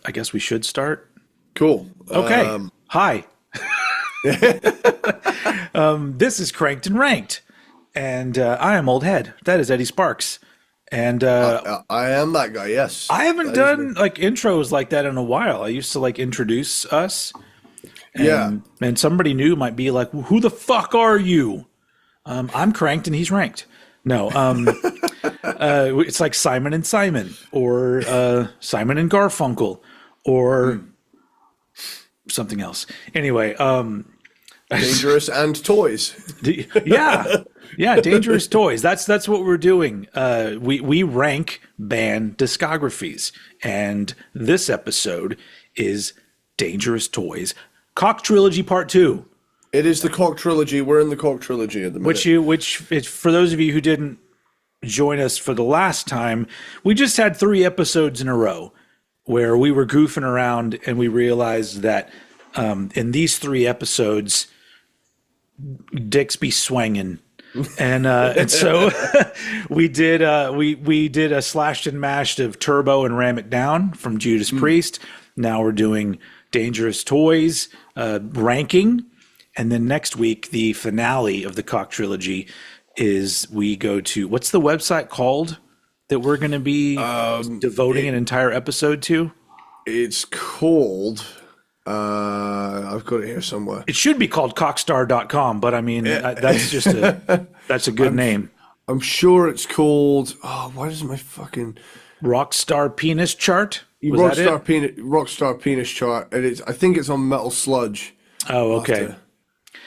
I guess we should start. Cool. Okay. Hi. This is Cranked and Ranked, and I am Old Head. That is Eddie Sparxx, and I am that guy. Yes. I haven't done like intros like that in a while. I used to like introduce us, and somebody new might be like, "Who the fuck are you?" I'm Cranked and he's Ranked. No, it's like Simon and Simon, or Simon and Garfunkel, or something else. Anyway, Dangerous and Toys. yeah, Dangerous Toys. That's what we're doing. We rank band discographies, and this episode is Dangerous Toys, Cock Trilogy Part 2. It is the Cock Trilogy. We're in the Cock Trilogy at the minute. Which for those of you who didn't join us for the last time, we just had 3 episodes in a row where we were goofing around, and we realized that in these 3 episodes, dicks be swanging, and so we did a slashed and mashed of Turbo and Ram It Down from Judas Priest. Now we're doing Dangerous Toys ranking, and then next week the finale of the Cock Trilogy is we go to, what's the website called that we're going to be devoting an entire episode to? It's called, I've got it here somewhere. It should be called cockstar.com, but I mean, that's just that's a good name. I'm sure it's called, what is my fucking... Rockstar Penis Chart? Rockstar Penis Chart. I think it's on Metal Sludge. Oh, okay.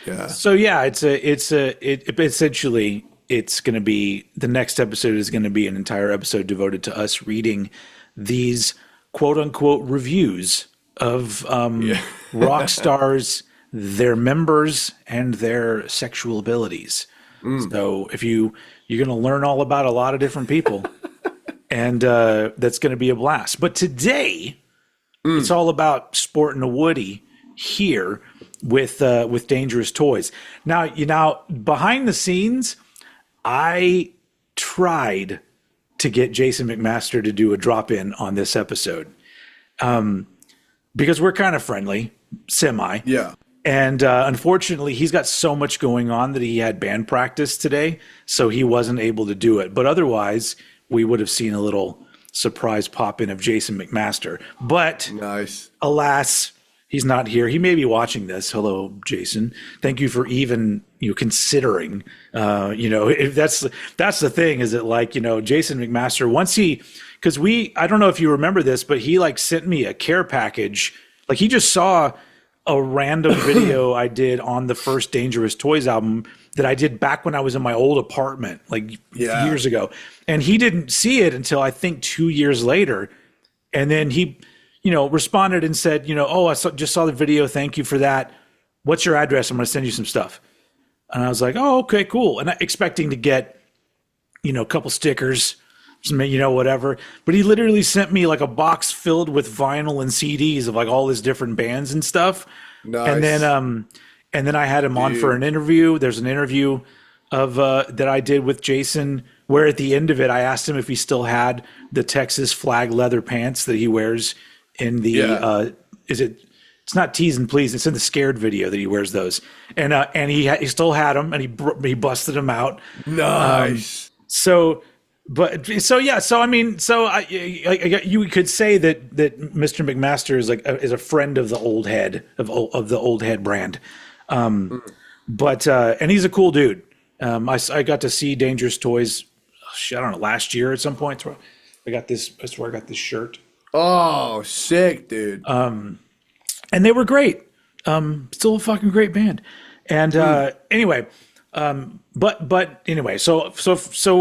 Yeah. So yeah, essentially it's going to be, the next episode is going to be an entire episode devoted to us reading these quote unquote reviews of rock stars, their members, and their sexual abilities. So if you're going to learn all about a lot of different people, and that's going to be a blast. But today, it's all about sporting a Woody here with Dangerous Toys. Now, behind the scenes, I tried to get Jason McMaster to do a drop-in on this episode because we're kind of friendly, semi. Yeah. And unfortunately, he's got so much going on that he had band practice today, so he wasn't able to do it. But otherwise, we would have seen a little surprise pop-in of Jason McMaster. But nice. Alas, he's not here. He may be watching this. Hello, Jason. Thank you for even considering. If that's the thing, is it like, Jason McMaster, once because I don't know if you remember this, but he like sent me a care package. Like he just saw a random video I did on the first Dangerous Toys album that I did back when I was in my old apartment, like years ago. And he didn't see it until I think 2 years later. And then he, responded and said, just saw the video. Thank you for that. What's your address? I'm going to send you some stuff. And I was like, oh, okay, cool. And expecting to get, a couple stickers, whatever. But he literally sent me like a box filled with vinyl and CDs of like all his different bands and stuff. Nice. And then I had him on for an interview. There's an interview of that I did with Jason, where at the end of it, I asked him if he still had the Texas flag leather pants that he wears in the it's not Tease and Please, it's in the Scared video that he wears those, and he still had them, and he busted them out. Nice. You could say that Mr. McMaster is a friend of the Old Head of the Old Head brand, but he's a cool dude. I got to see Dangerous Toys, I don't know, last year at some point. That's where I got this shirt. Oh, sick, dude. And they were great. Still a fucking great band. And anyway, but anyway, so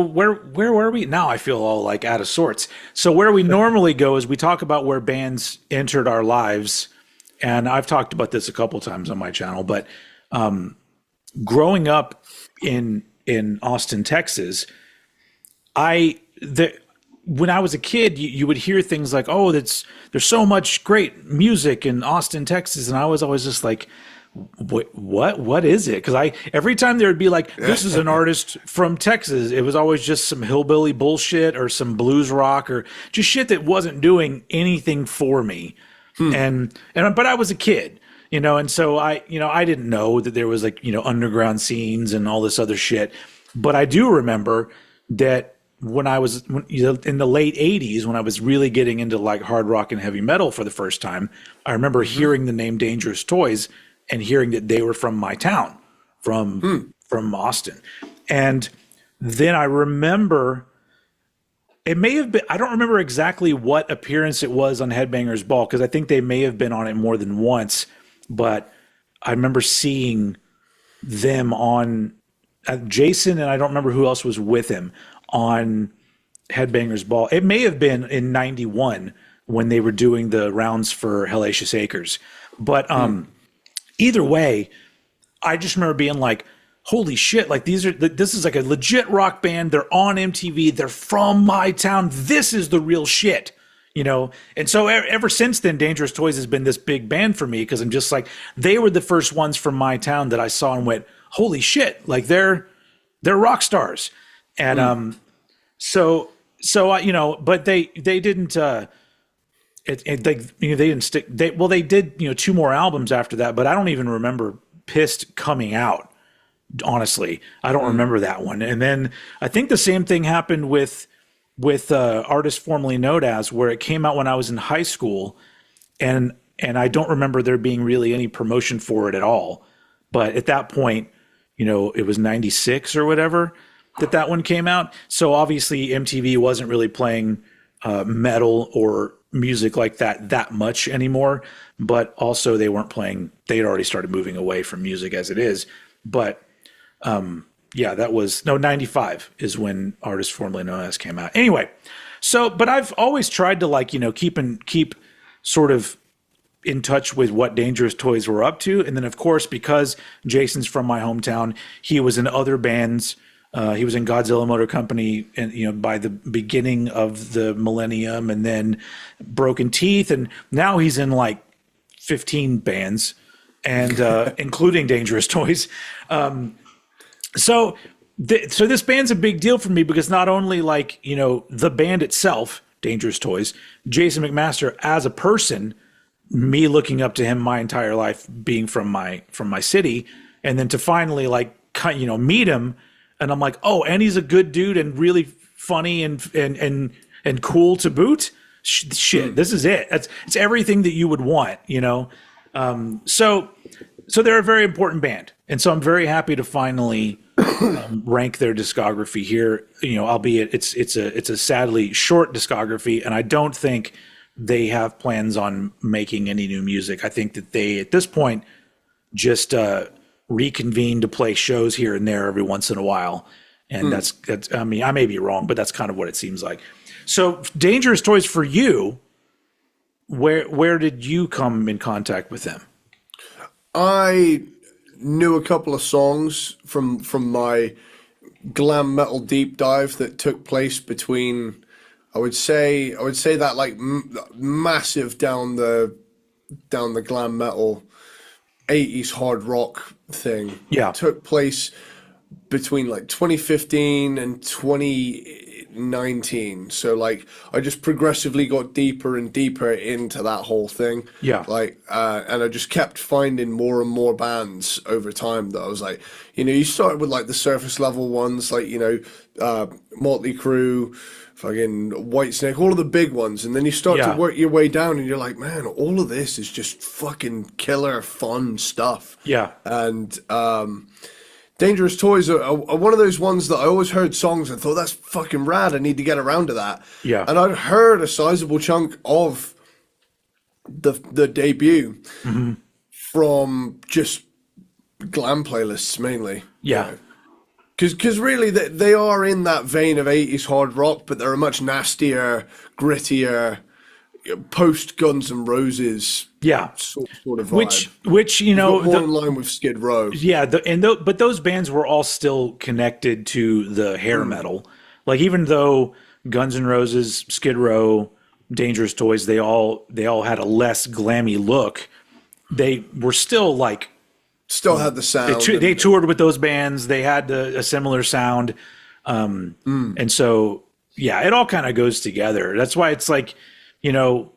where were we? Now I feel all like out of sorts. So where we normally go is we talk about where bands entered our lives. And I've talked about this a couple times on my channel, but growing up in Austin, Texas, When I was a kid, you would hear things like, "Oh, there's so much great music in Austin, Texas," and I was always just like, What is it?" Because every time there would be like, "This is an artist from Texas," it was always just some hillbilly bullshit or some blues rock or just shit that wasn't doing anything for me. But I was a kid, and so I didn't know that there was like underground scenes and all this other shit. But I do remember that when I was in the late '80s, when I was really getting into like hard rock and heavy metal for the first time, I remember hearing the name Dangerous Toys and hearing that they were from my town, from Austin. And then I remember it may have been, I don't remember exactly what appearance it was on Headbangers Ball, because I think they may have been on it more than once, but I remember seeing them on Jason, and I don't remember who else was with him on Headbangers Ball. It may have been in '91 when they were doing the rounds for Hellacious Acres. But either way, I just remember being like, holy shit, like this is like a legit rock band. They're on MTV. They're from my town. This is the real shit, And so ever since then, Dangerous Toys has been this big band for me, because I'm just like, they were the first ones from my town that I saw and went, holy shit, like they're rock stars. And but they didn't they didn't stick. They did 2 more albums after that, but I don't even remember Pissed coming out. Honestly, I don't remember that one. And then I think the same thing happened with artist formerly known as, where it came out when I was in high school, and I don't remember there being really any promotion for it at all. But at that point, it was '96 or whatever that one came out. So obviously MTV wasn't really playing metal or music like that much anymore, but also they weren't playing, they had already started moving away from music as it is. But that was 95 is when artist formerly known as came out. Anyway, but I've always tried to keep sort of in touch with what Dangerous Toys were up to. And then of course, because Jason's from my hometown, he was in other bands. He was in Godzilla Motor Company, and by the beginning of the millennium, and then Broken Teeth, and now he's in like 15 bands, and including Dangerous Toys. So this band's a big deal for me, because not only the band itself, Dangerous Toys, Jason McMaster as a person, me looking up to him my entire life, being from my city, and then to finally meet him. And I'm like, oh, and he's a good dude and really funny and cool to boot. Shit, this is it. It's everything that you would want, So they're a very important band, and so I'm very happy to finally rank their discography here. Albeit it's a sadly short discography, and I don't think they have plans on making any new music. I think that they at this point just reconvene to play shows here and there every once in a while. And that's, I mean, I may be wrong, but that's kind of what it seems like. So Dangerous Toys for you, where did you come in contact with them? I knew a couple of songs from my glam metal deep dive that took place between, I would say that like massive down the glam metal 80s hard rock thing took place between like 2015 and 2019. So like I just progressively got deeper and deeper into that whole thing. And I just kept finding more and more bands over time that I was like, you started with like the surface level ones, like, Motley Crue, fucking Whitesnake, all of the big ones, and then you start to work your way down, and you're like, man, all of this is just fucking killer fun stuff. And Dangerous Toys are one of those ones that I always heard songs and thought, that's fucking rad, I need to get around to that. And I'd heard a sizable chunk of the debut from just glam playlists mainly. Because really, they are in that vein of 80s hard rock, but they're a much nastier, grittier, post Guns N' Roses sort of vibe. Which more in line with Skid Row. But those bands were all still connected to the hair metal. like even though Guns N' Roses, Skid Row, Dangerous Toys, they all had a less glammy look. They were still like still had the sound. They toured with those bands. They had a similar sound, and so yeah, it all kind of goes together. That's why it's like, you know,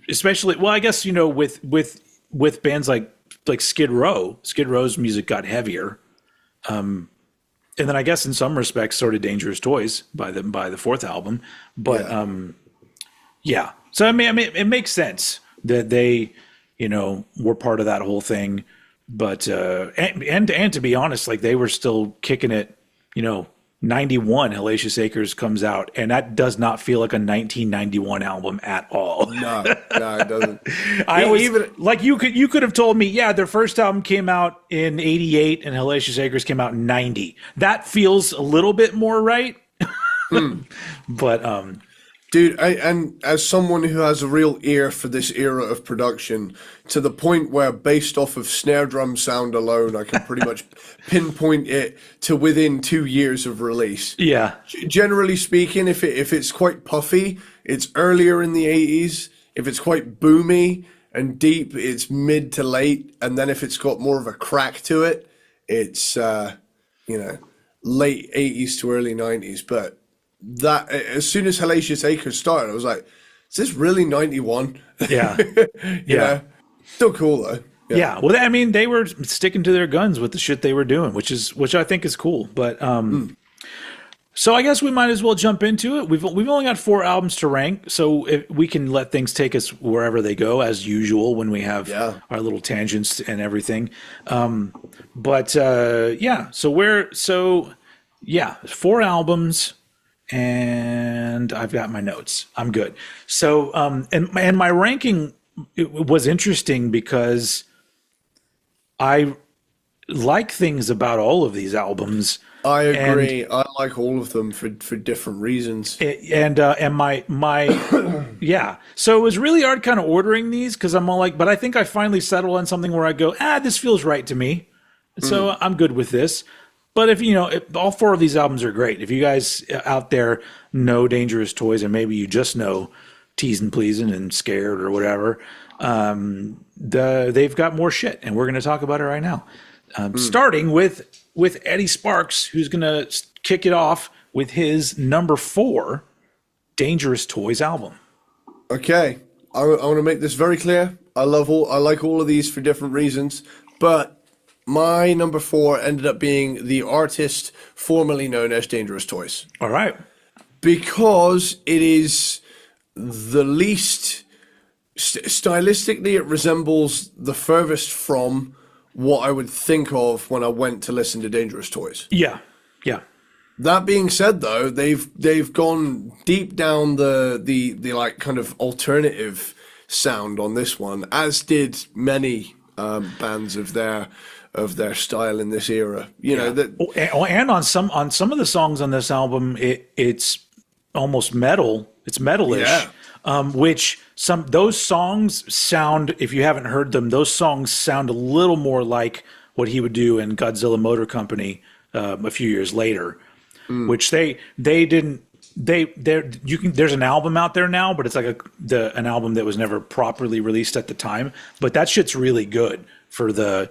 especially I guess, you know, with bands like Skid Row. Skid Row's music got heavier. And then I guess in some respects, sort of Dangerous Toys by the fourth album. But yeah. So I mean, it makes sense that they, you know, were part of that whole thing. But and to be honest, like they were still kicking it, you know. 91 Hellacious Acres comes out, and that does not feel like a 1991 album at all. No, it doesn't. Even like you could have told me, yeah, their first album came out in 88 and Hellacious Acres came out in 90. That feels a little bit more right. But dude, and as someone who has a real ear for this era of production, to the point where based off of snare drum sound alone, I can pretty much pinpoint it to within 2 years of release. Yeah. Generally speaking, if it's quite puffy, it's earlier in the 80s. If it's quite boomy and deep, it's mid to late. And then if it's got more of a crack to it, it's you know, late 80s to early 90s. But that as soon as Hellacious Acres started, I was like, is this really 91? Yeah. Yeah. Still cool though. Yeah. Well, I mean, they were sticking to their guns with the shit they were doing, which I think is cool. But so I guess we might as well jump into it. We've only got 4 albums to rank, so we can let things take us wherever they go as usual when we have our little tangents and everything. But yeah, so 4 albums. And I've got my notes. I'm good. So, and my ranking was interesting because I like things about all of these albums. I agree. I like all of them for different reasons. And my yeah. So it was really hard kind of ordering these because I'm all like, but I think I finally settled on something where I go, this feels right to me. So I'm good with this. But if, you know, all 4 of these albums are great. If you guys out there know Dangerous Toys and maybe you just know Teasing, Pleasing and Scared or whatever, they've got more shit, and we're going to talk about it right now. Starting with Eddie Sparxx, who's going to kick it off with his number 4 Dangerous Toys album. Okay, I want to make this very clear. I like all of these for different reasons, but my number 4 ended up being the artist formerly known as Dangerous Toys. All right. Because it is the least, stylistically, it resembles the furthest from what I would think of when I went to listen to Dangerous Toys. Yeah, yeah. That being said, though, they've gone deep down the like kind of alternative sound on this one, as did many bands of their style in this era, you know. And on some of the songs on this album, it's almost metal. It's metalish, which those songs sound. If you haven't heard them, those songs sound a little more like what he would do in Godzilla Motor Company a few years later, which they didn't. There's an album out there now, but it's like an album that was never properly released at the time. But that shit's really good for that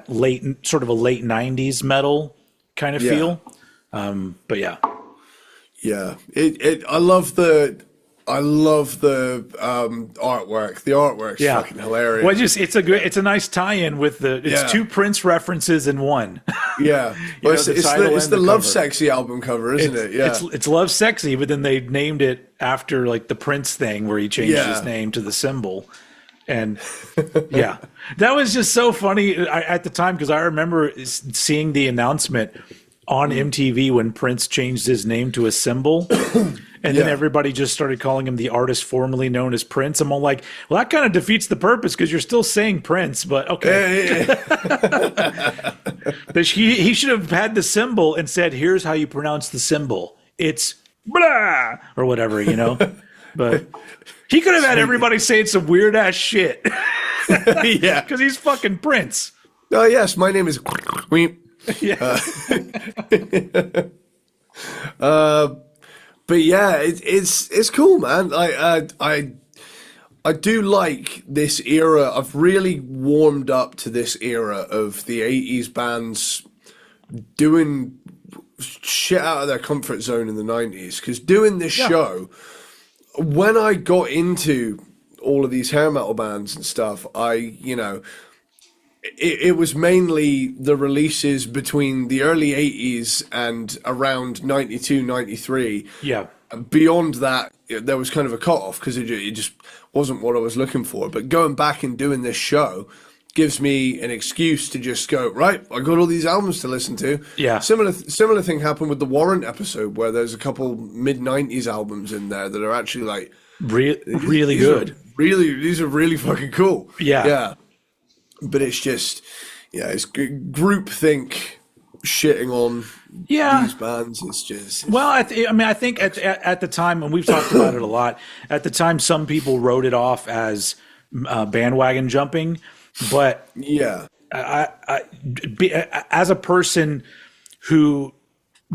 late, sort of a late 90s metal kind of feel. But yeah. Yeah. I love the artwork. The artwork's fucking hilarious. Well, it's a nice tie-in with it's 2 Prince references in one. Yeah. Well, it's the Love Sexy album cover, isn't it? Yeah. It's Love Sexy, but then they named it after like the Prince thing where he changed his name to the symbol. And yeah, that was just so funny at the time because I remember seeing the announcement on MTV when Prince changed his name to a symbol. And then everybody just started calling him the artist formerly known as Prince. I'm all like, well, that kind of defeats the purpose because you're still saying Prince, but okay. He should have had the symbol and said, here's how you pronounce the symbol. It's blah, or whatever, you know? But he could have had everybody saying some weird ass shit. Yeah. Because he's fucking Prince. Oh, yes, my name is... Yeah. But yeah, it's cool, man. I do like this era. I've really warmed up to this era of the 80s bands doing shit out of their comfort zone in the 90s. Because doing this show, when I got into all of these hair metal bands and stuff, it was mainly the releases between the early 80s and around 92, 93. Yeah. Beyond that, there was kind of a cutoff because it just wasn't what I was looking for. But going back and doing this show gives me an excuse to just go, right, I got all these albums to listen to. Yeah. Similar thing happened with the Warrant episode where there's a couple mid-90s albums in there that are actually like really good. These are really fucking cool. Yeah. Yeah. But it's just, it's groupthink shitting on these bands. It's just I think at the time, and we've talked about it a lot. At the time, some people wrote it off as bandwagon jumping, but as a person who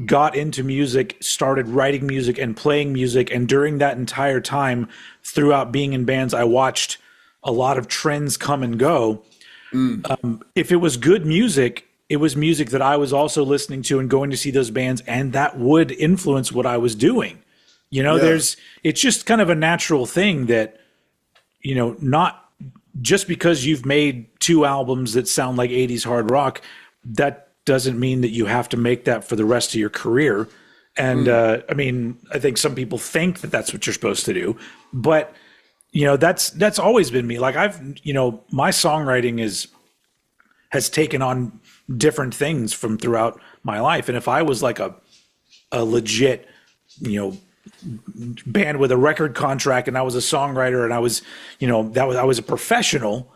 got into music, started writing music and playing music, and during that entire time, throughout being in bands, I watched a lot of trends come and go. If it was good music, it was music that I was also listening to and going to see those bands, and that would influence what I was doing. It's just kind of a natural thing that, not just because you've made 2 albums that sound like 80s hard rock, that doesn't mean that you have to make that for the rest of your career. And I think some people think that that's what you're supposed to do, but that's always been me. Like my songwriting has taken on different things from throughout my life. And if I was like a legit, band with a record contract and I was a songwriter and I was, I was a professional,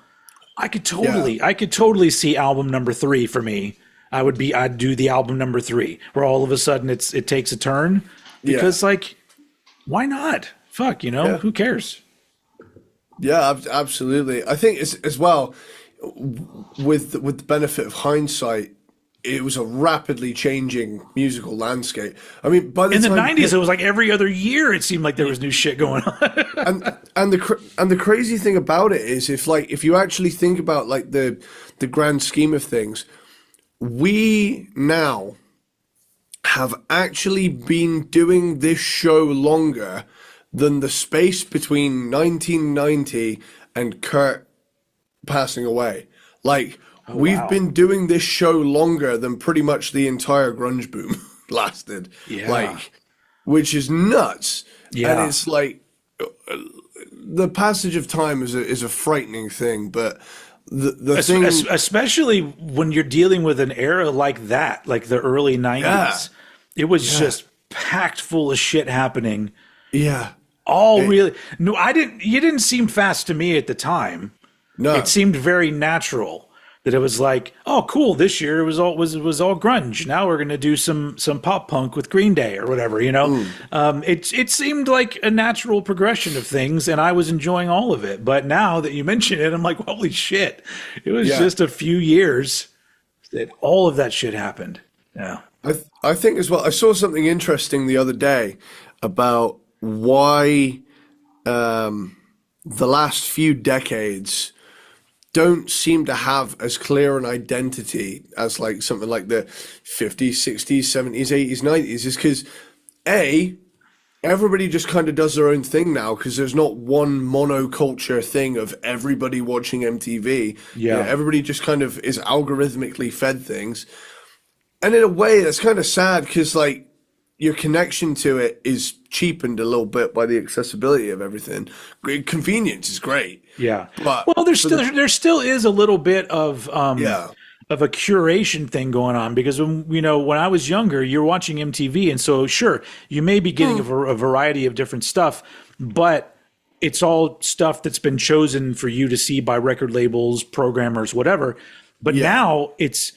I could totally see album number 3 for me. I'd do the album number 3 where all of a sudden it takes a turn because why not? Fuck, who cares? Yeah, absolutely. I think as well, with the benefit of hindsight, it was a rapidly changing musical landscape. I mean, by the in time, the 90s, it was like every other year it seemed like there was new shit going on. and the crazy thing about it is if you actually think about like the grand scheme of things, we now have actually been doing this show longer than the space between 1990 and Kurt passing away. We've been doing this show longer than pretty much the entire grunge boom lasted. Yeah. Which is nuts. Yeah. And it's like the passage of time is a frightening thing, but the thing, especially when you're dealing with an era like that, like the early 90s, it was just packed full of shit happening. Yeah. You didn't seem fast to me at the time. No. It seemed very natural that it was like, oh, cool. This year it was all grunge. Now we're going to do some pop punk with Green Day or whatever, It seemed like a natural progression of things, and I was enjoying all of it. But now that you mention it, I'm like, holy shit! It was just a few years that all of that shit happened. Yeah, I think as well. I saw something interesting the other day about why the last few decades don't seem to have as clear an identity as like something like the 50s, 60s, 70s, 80s, 90s is because everybody just kind of does their own thing now because there's not one monoculture thing of everybody watching MTV. Everybody just kind of is algorithmically fed things. And in a way that's kind of sad because like your connection to it is cheapened a little bit by the accessibility of everything. Convenience is great. Yeah. But there still is a little bit of a curation thing going on because when I was younger, you're watching MTV, and so sure, you may be getting a variety of different stuff, but it's all stuff that's been chosen for you to see by record labels, programmers, whatever. But now it's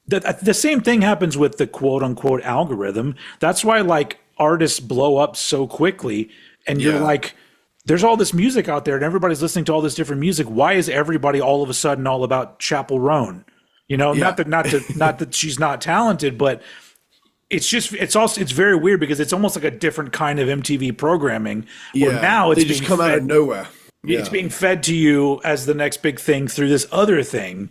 the same thing happens with the quote unquote algorithm. That's why like artists blow up so quickly, and you're like, there's all this music out there and everybody's listening to all this different music. Why is everybody all of a sudden all about Chappell Roan? Not that she's not talented, but it's very weird because it's almost like a different kind of MTV programming. Where now they just come out of nowhere. It's being fed to you as the next big thing through this other thing,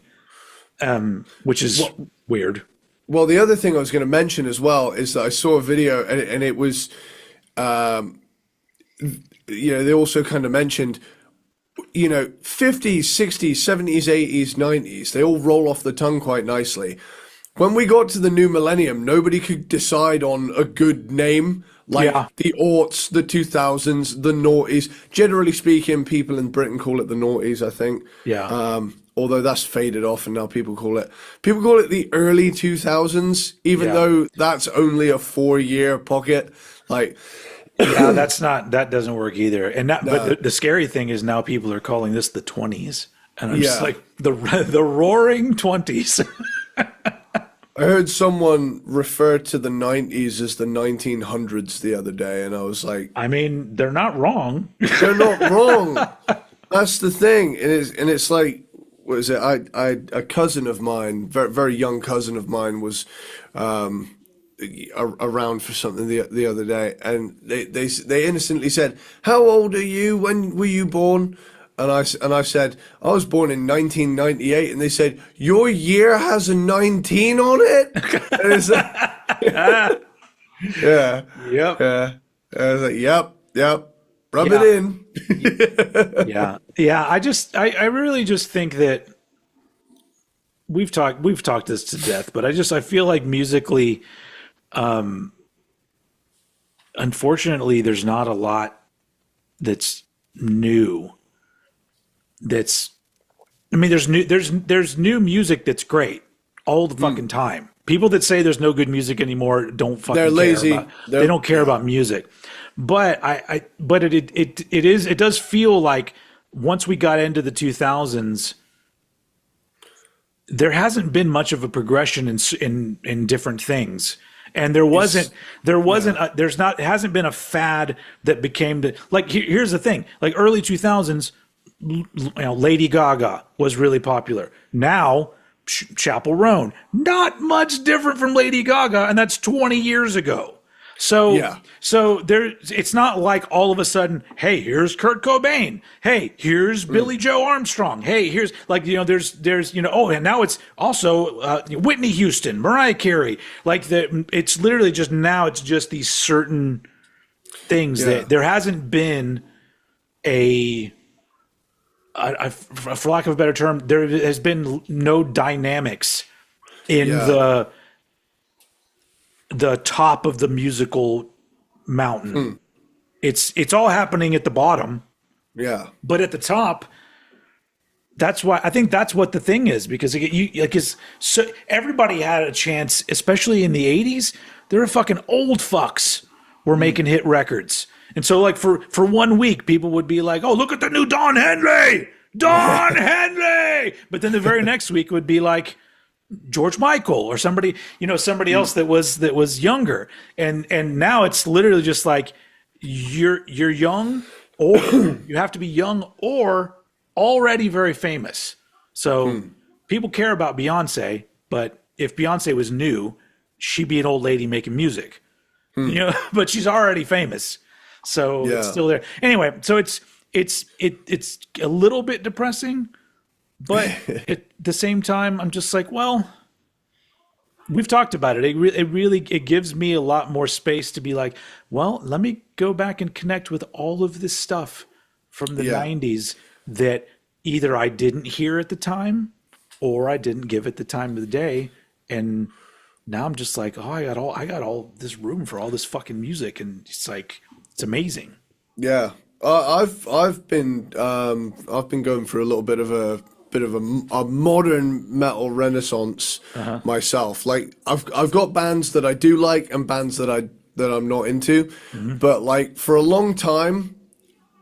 which is weird. Well, the other thing I was going to mention as well is that I saw a video, and it was, they also kind of mentioned, 50s, 60s, 70s, 80s, 90s, they all roll off the tongue quite nicely. When we got to the new millennium, nobody could decide on a good name. Like the aughts, the 2000s, the noughties. Generally speaking, people in Britain call it the noughties, I think. Yeah. Although that's faded off, and now people call it the early 2000s, even though that's only a 4-year pocket. Like, that doesn't work either. And but the scary thing is now people are calling this the 20s, and I'm just like the roaring 20s. I heard someone refer to the 90s as the 1900s the other day, and I was like, I mean, they're not wrong. They're not wrong. That's the thing. And it's like, what is it? A cousin of mine, very, very young cousin of mine, was around for something the other day, and they innocently said, "How old are you? When were you born?" And I said, "I was born in 1998," and they said, "Your year has a 19 on it?" And it's like, yeah. I was like, yep, rub it in. Yeah. I really just think that we've talked this to death, but I feel like musically, unfortunately, there's not a lot that's new. There's new music that's great all the fucking time. People that say there's no good music anymore don't fucking They're lazy. They don't care about music. But it does feel like once we got into the 2000s, there hasn't been much of a progression in different things. And there hasn't been a fad that became here's the thing, like early 2000s, Lady Gaga was really popular. Now, Chappell Roan, not much different from Lady Gaga, and that's 20 years ago. So it's not like all of a sudden, hey, here's Kurt Cobain. Hey, here's Billy Joe Armstrong. Hey, here's there's and now it's also Whitney Houston, Mariah Carey. It's literally just now it's just these certain things that there hasn't been for lack of a better term, there has been no dynamics in the top of the musical mountain. It's all happening at the bottom. Yeah. But at the top, that's why I think that's what the thing is, because so everybody had a chance, especially in the 80s. There were fucking old fucks were making hit records. And so for 1 week, people would be like, "Oh, look at the new Don Henley! Don Henley!" But then the very next week would be like George Michael or somebody else that was younger. And now it's literally just like you're young, or you have to be young or already very famous. So people care about Beyonce, but if Beyonce was new, she'd be an old lady making music. But she's already famous. So it's still there. Anyway, so it's a little bit depressing, but at the same time, I'm just like, well, we've talked about it. It gives me a lot more space to be like, well, let me go back and connect with all of this stuff from the 90s that either I didn't hear at the time or I didn't give it the time of the day. And now I'm just like, oh, I got all this room for all this fucking music, and it's like, it's amazing. Yeah, I've been going through a little bit of a modern metal renaissance myself. Like I've got bands that I do like and bands that I'm not into, but like for a long time,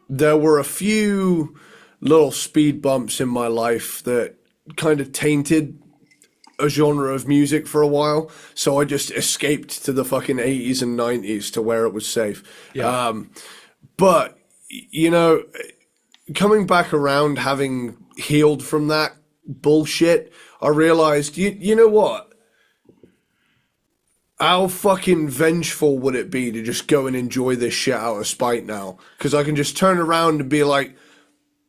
there were a few little speed bumps in my life that kind of tainted a genre of music for a while, so I just escaped to the fucking 80s and 90s to where it was safe. But coming back around, having healed from that bullshit, I realized you know what, how fucking vengeful would it be to just go and enjoy this shit out of spite now? Because I can just turn around and be like,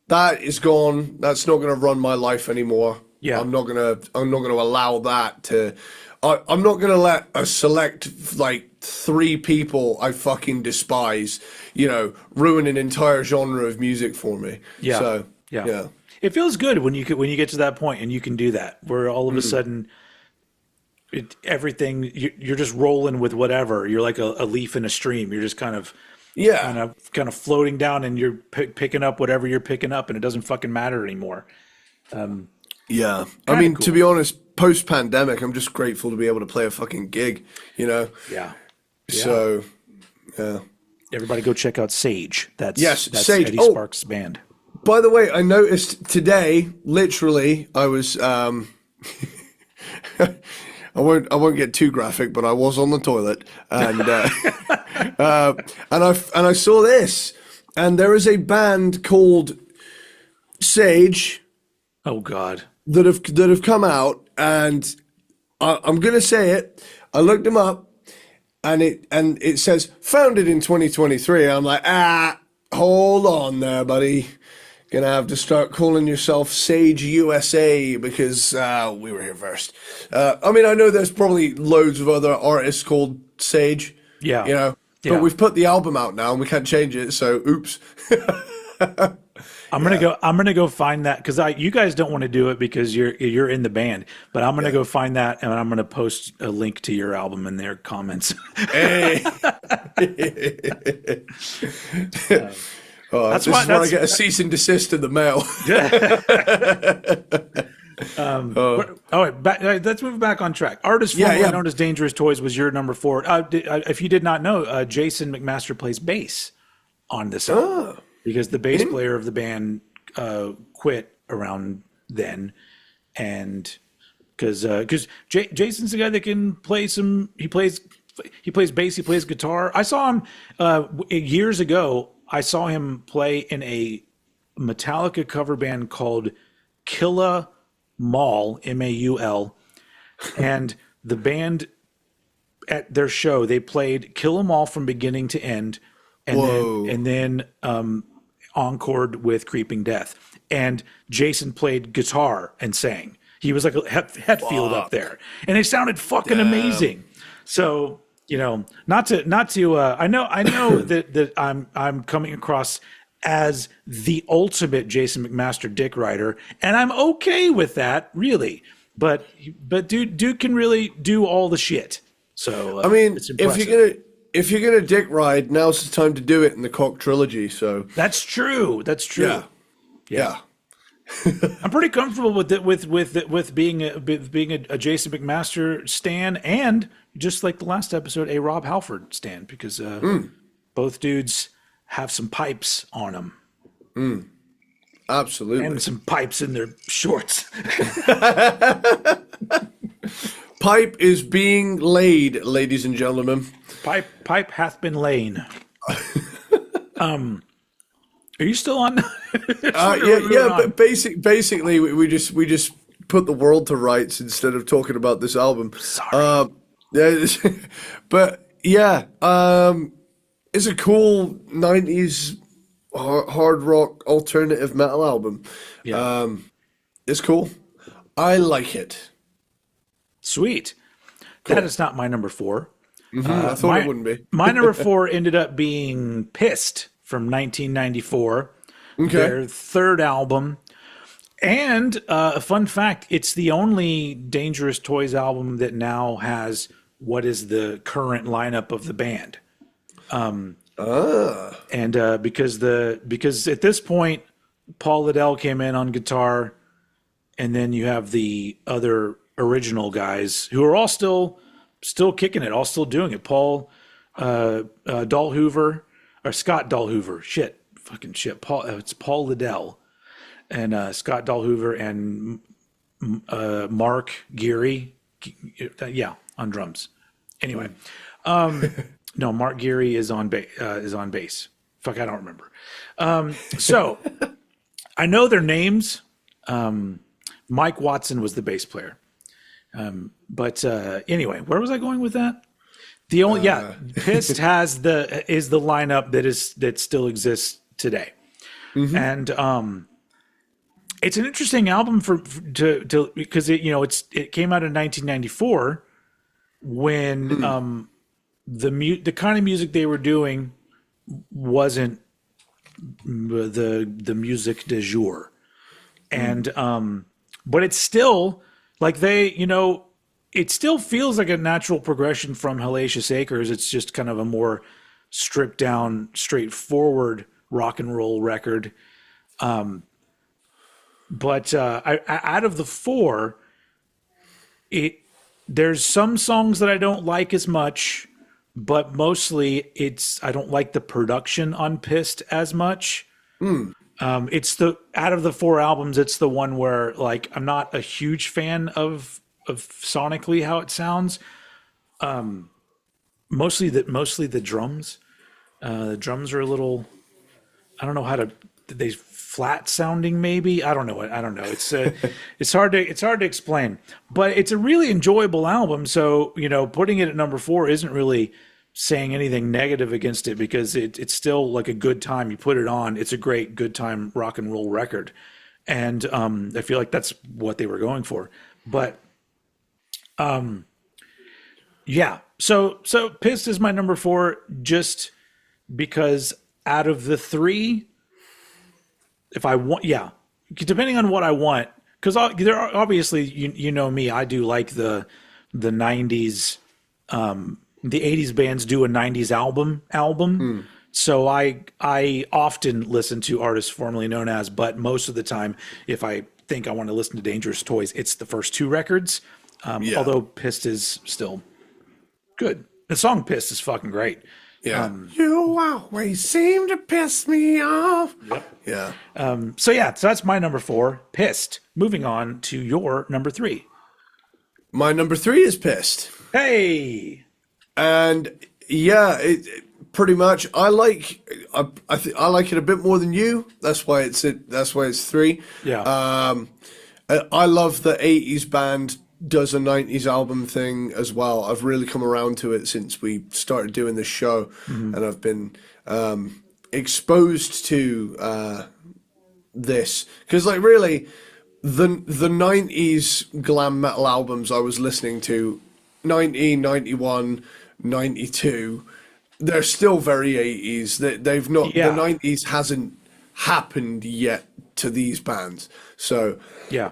that is gone. That's not going to run my life anymore. Yeah. I'm not gonna allow that to. I'm not gonna let a select like 3 people I fucking despise, ruin an entire genre of music for me. Yeah. So yeah. It feels good when you get to that point and you can do that, where all of a sudden, everything you're just rolling with whatever. You're like a leaf in a stream. You're just kind of kind of floating down, and you're picking up whatever you're picking up, and it doesn't fucking matter anymore. Yeah, I mean, cool. To be honest, post-pandemic, I'm just grateful to be able to play a fucking gig, Yeah. So, yeah. Everybody go check out Sage. That's Sage. Eddie Sparxx' band. By the way, I noticed today, literally, I was, I won't get too graphic, but I was on the toilet, and and I saw this, and there is a band called Sage. Oh God. That have come out, and I'm gonna say it. I looked them up, and it says founded in 2023. I'm like, hold on there, buddy. Gonna have to start calling yourself Sage USA because we were here first. I mean, I know there's probably loads of other artists called Sage. Yeah. But we've put the album out now, and we can't change it. So, oops. I'm gonna go find that, because you guys don't want to do it because you're in the band, but I'm gonna go find that, and I'm gonna post a link to your album in their comments. Hey. That's why I get a cease and desist in the mail. Let's move back on track. Artist formerly known as Dangerous Toys was your number 4. If you did not know, Jason McMaster plays bass on this album. Because the bass player of the band quit around then, and because Jason's the guy that can play some. He plays bass. He plays guitar. I saw him years ago. I saw him play in a Metallica cover band called Killa Maul, Maul, and the band at their show they played Killa Maul from beginning to end, and then encored with Creeping Death, and Jason played guitar and sang. He was like a Hetfield up there, and it sounded fucking amazing. So not to I know that I'm coming across as the ultimate Jason McMaster dick rider, and I'm okay with that, really. But dude can really do all the shit. So I mean, it's impressive. If you're gonna dick ride, now's the time to do it in the Cock trilogy. So that's true. Yeah. I'm pretty comfortable with it, with being a Jason McMaster stan, and just like the last episode, a Rob Halford stan, because both dudes have some pipes on them. Absolutely, and some pipes in their shorts. Pipe is being laid, ladies and gentlemen. Pipe hath been lain. Are you still on? But basically, we just put the world to rights instead of talking about this album. Sorry. But yeah, it's a cool 90s hard rock alternative metal album. Yeah. It's cool. I like it. Sweet. Cool. That is not my number 4. I thought it wouldn't be. My number 4 ended up being Pissed from 1994. Okay. Their third album. And a fun fact, it's the only Dangerous Toys album that now has what is the current lineup of the band. And because at this point, Paul Liddell came in on guitar, and then you have the other original guys who are all still kicking it, all still doing it. Paul Dahlhoover, or Scott Dahlhoover. It's Paul Liddell and Scott Dahlhoover and Mark Geary. On drums. Anyway, no, Mark Geary is on bass. Fuck, I don't remember. So I know their names. Mike Watson was the bass player. But anyway, where was I going with that? The only Pissed has the lineup that still exists today, and it's an interesting album to because it came out in 1994 when the kind of music they were doing wasn't the music de jour, and but it's still like it still feels like a natural progression from Hellacious Acres. It's just kind of a more stripped down, straightforward rock and roll record. But out of the four, there's some songs that I don't like as much, but mostly I don't like the production on Pissed as much. It's out of the four albums, it's the one where like I'm not a huge fan of sonically how it sounds. Mostly the drums. The drums are a little, I don't know how to, they flat sounding maybe. I don't know. It's hard to explain, but it's a really enjoyable album. So, putting it at number 4 isn't really saying anything negative against it because it's still like a good time. You put it on, it's a great good time rock and roll record. And I feel like that's what they were going for. But yeah. So Pissed is my number 4 just because out of the 3, if I want, depending on what I want, because there are obviously, you know me, I do like the 90s, the 80s bands do a 90s album. So I often listen to artists formerly known as, but most of the time, if I think I want to listen to Dangerous Toys, it's the first 2 records. Although Pissed is still good. The song Pissed is fucking great. Yeah. You always seem to piss me off. Yep. Yeah. So that's my number 4, Pissed. Moving on to your number 3. My number 3 is Pissed. Hey. And pretty much I like it a bit more than you. That's why it's 3. Yeah. I love the 80s band does a 90s album thing as well. I've really come around to it since we started doing this show, and I've been exposed to this because, like, really, the 90s glam metal albums I was listening to, 90, 91, 92, they're still very 80s. They've not the 90s hasn't happened yet to these bands. So I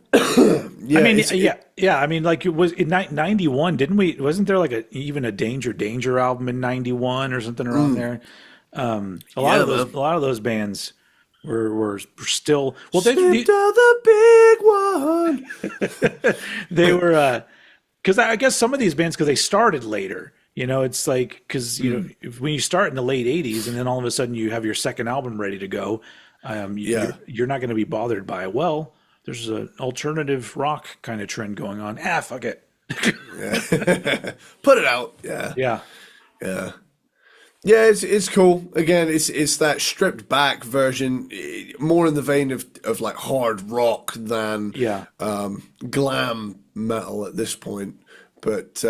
mean, like it was in 91, didn't we? Wasn't there like even a Danger album in 91 or something around there? A lot of those bands were still the big one. They were because I guess some of these bands, because they started later. It's like because when you start in the late 80s and then all of a sudden you have your second album ready to go, you're not going to be bothered by there's an alternative rock kind of trend going on. Fuck it. Put it out. Yeah. It's cool. Again, it's that stripped back version, more in the vein of like hard rock than glam metal at this point. But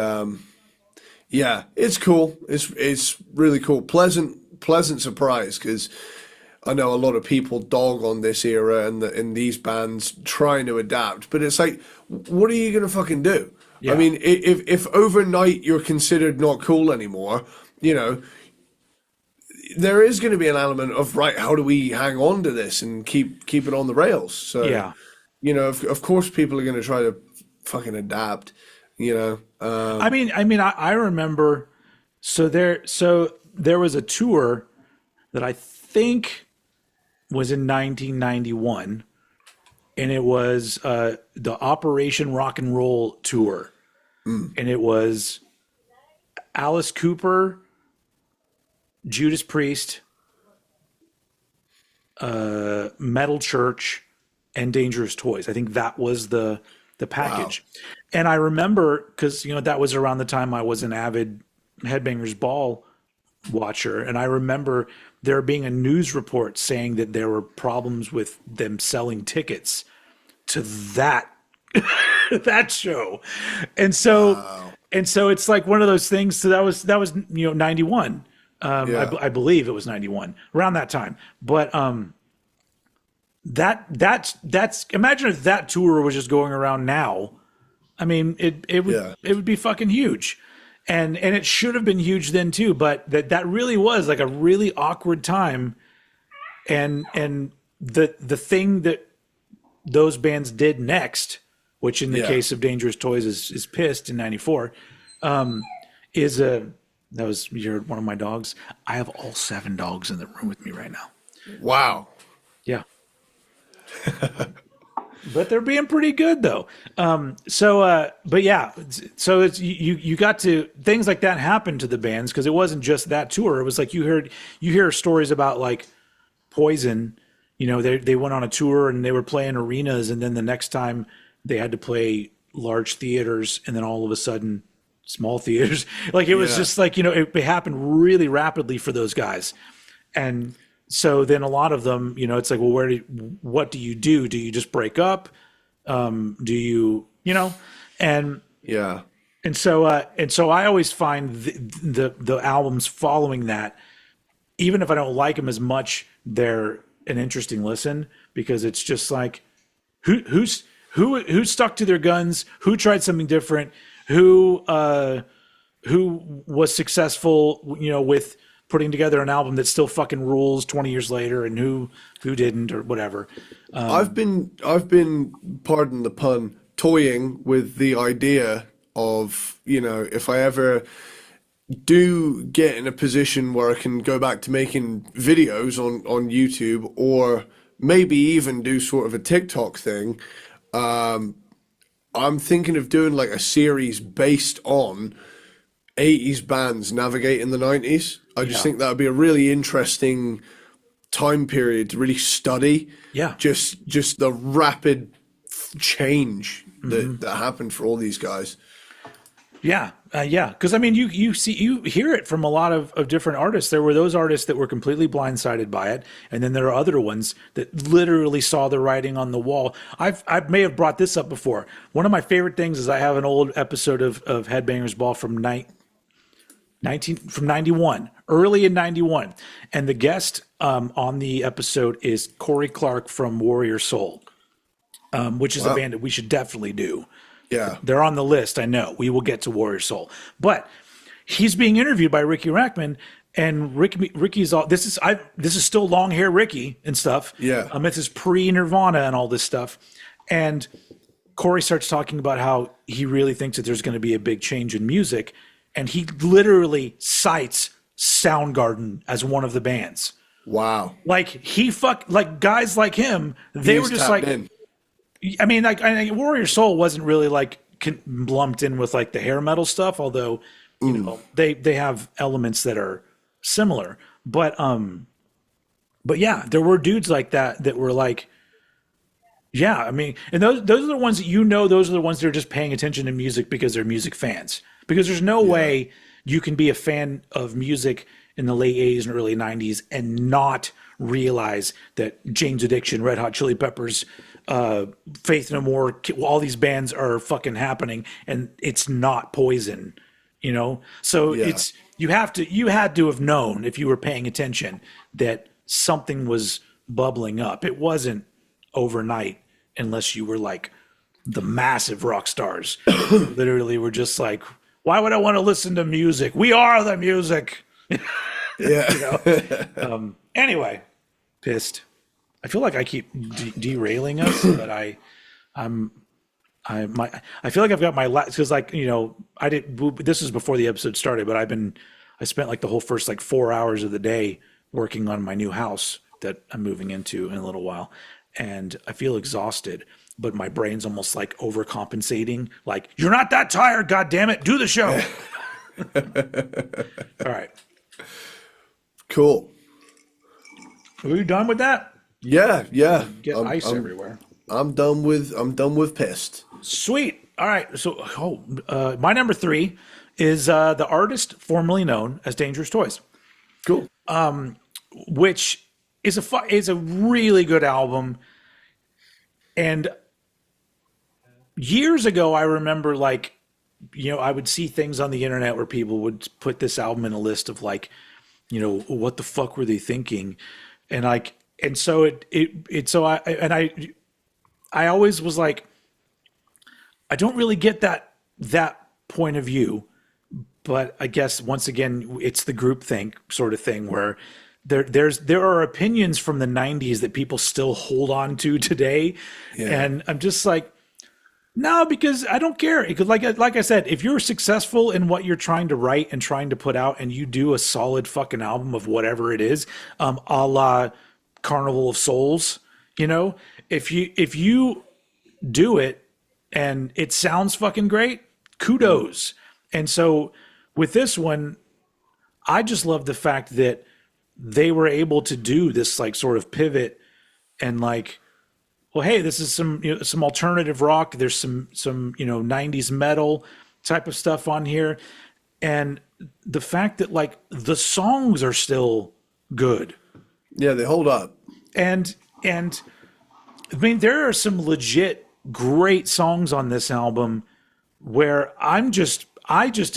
it's cool. It's really cool. Pleasant surprise because I know a lot of people dog on this era and these bands trying to adapt, but it's like, what are you going to fucking do? Yeah. I mean, if overnight you're considered not cool anymore, there is going to be an element of, right, how do we hang on to this and keep it on the rails? So, of course people are going to try to fucking adapt, I remember, so there was a tour that I think was in 1991, and it was the Operation Rock and Roll tour, and it was Alice Cooper, Judas Priest, Metal Church, and Dangerous Toys. I think that was the package. Wow. And I remember because that was around the time I was an avid Headbangers Ball watcher, and I remember there being a news report saying that there were problems with them selling tickets to that that show. And so and so it's like one of those things. So that was 91. Yeah. I believe it was 91 around that time. But that's imagine if that tour was just going around now. I mean, Yeah. it would be fucking huge. And it should have been huge then too, but that really was like a really awkward time. And the thing that those bands did next, which in the Yeah. case of Dangerous Toys is Pissed in '94, is that was you're one of my dogs. I have all 7 dogs in the room with me right now. Wow. Yeah. But they're being pretty good though. But yeah, so it's you got to things like that happen to the bands because it wasn't just that tour. It was like you hear stories about like Poison. They went on a tour and they were playing arenas, and then the next time they had to play large theaters, and then all of a sudden small theaters. Like it was just like it happened really rapidly for those guys, and so then a lot of them, it's like, well, what do you do? Do you just break up? Do you, and Yeah. and so I always find the albums following that, even if I don't like them as much, they're an interesting listen because it's just like who stuck to their guns, who tried something different, who was successful, with putting together an album that still fucking rules 20 years later, and who didn't or whatever. I've been, pardon the pun, toying with the idea of, if I ever do get in a position where I can go back to making videos on YouTube, or maybe even do sort of a TikTok thing, I'm thinking of doing like a series based on 80s bands navigating the 90s. I just think that would be a really interesting time period to really study. Yeah. Just the rapid change that happened for all these guys. Yeah, yeah. Because I mean, you hear it from a lot of different artists. There were those artists that were completely blindsided by it, and then there are other ones that literally saw the writing on the wall. I may have brought this up before. One of my favorite things is I have an old episode of Headbangers Ball from 91, early in 91, and the guest on the episode is Corey Clark from Warrior Soul, which is a band that we should definitely do. Yeah. They're on the list. I know we will get to Warrior Soul, but he's being interviewed by Ricky Rackman, and Ricky's all this is still long hair Ricky and stuff. Yeah. This is pre Nirvana and all this stuff, and Corey starts talking about how he really thinks that there's going to be a big change in music, and he literally cites Soundgarden as one of the bands. Wow. Like like guys like him, they were just like. In. I mean, like, Warrior Soul wasn't really like lumped in with like the hair metal stuff, although they have elements that are similar. But yeah, there were dudes like that were like, yeah, I mean, and those are the ones that those are the ones that are just paying attention to music because they're music fans. Because there's no way you can be a fan of music in the late 80s and early 90s and not realize that Jane's Addiction, Red Hot Chili Peppers, Faith No More, all these bands are fucking happening, and it's not Poison, So you had to have known, if you were paying attention, that something was bubbling up. It wasn't overnight unless you were like the massive rock stars. Literally were just like, why would I want to listen to music? We are the music. Yeah. Anyway, Pissed. I feel like I keep derailing us, but I feel like I've got my last, because this is before the episode started, but I spent like the whole first like 4 hours of the day working on my new house that I'm moving into in a little while, and I feel exhausted, but my brain's almost like overcompensating. Like, you're not that tired, God damn it, do the show. All right. Cool. Are you done with that? Yeah. Get ice everywhere. I'm done with Pissed. Sweet. All right. So, my number 3 is the artist formerly known as Dangerous Toys. Cool. Which is a really good album. And years ago, I remember like I would see things on the internet where people would put this album in a list of like, what the fuck were they thinking? And like, and so I always was like, I don't really get that point of view, but I guess once again, it's the groupthink sort of thing where there are opinions from the 90s that people still hold on to today. Yeah. And I'm just like, no, because I don't care. Because like I said, if you're successful in what you're trying to write and trying to put out, and you do a solid fucking album of whatever it is, a la Carnival of Souls, if you do it and it sounds fucking great, kudos. And so with this one, I just love the fact that they were able to do this like sort of pivot and like, well, hey, this is some alternative rock. There's some 90s metal type of stuff on here. And the fact that like the songs are still good. Yeah, they hold up. And I mean, there are some legit great songs on this album where I just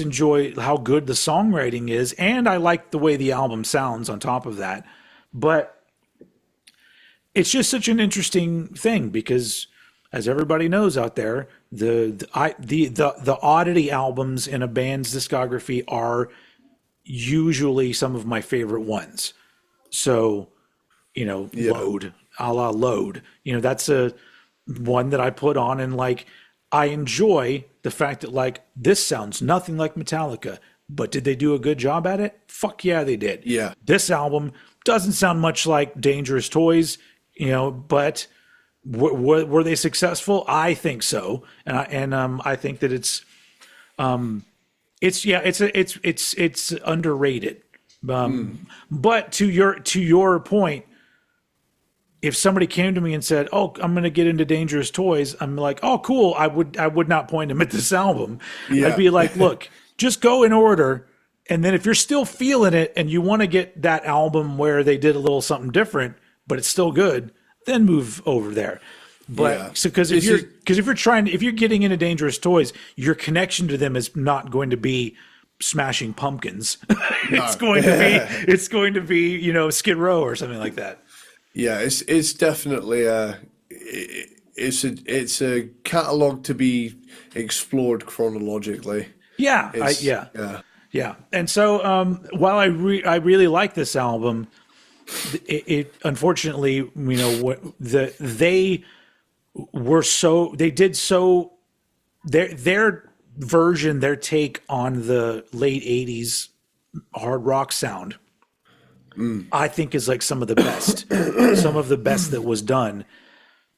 enjoy how good the songwriting is, and I like the way the album sounds on top of that. But it's just such an interesting thing because, as everybody knows out there, the oddity albums in a band's discography are usually some of my favorite ones. So, Load, a la Load, that's a one that I put on, and like I enjoy the fact that like this sounds nothing like Metallica, but did they do a good job at it? Fuck yeah, they did. Yeah. This album doesn't sound much like Dangerous Toys, but were they successful? I think so, and I think that it's underrated. But to your point, if somebody came to me and said, "Oh, I'm going to get into Dangerous Toys," I'm like, "Oh, cool." I would not point them at this album. Yeah. I'd be like, "Look, just go in order, and then if you're still feeling it and you want to get that album where they did a little something different, but it's still good, then move over there." But because if you're getting into Dangerous Toys, your connection to them is not going to be Smashing Pumpkins. It's going to be Skid Row or something like that. Yeah, it's definitely it's a catalog to be explored chronologically. Yeah, yeah. And so while I really like this album, it unfortunately, they did their version, their take on the late 80s hard rock sound, I think is like some of the best that was done.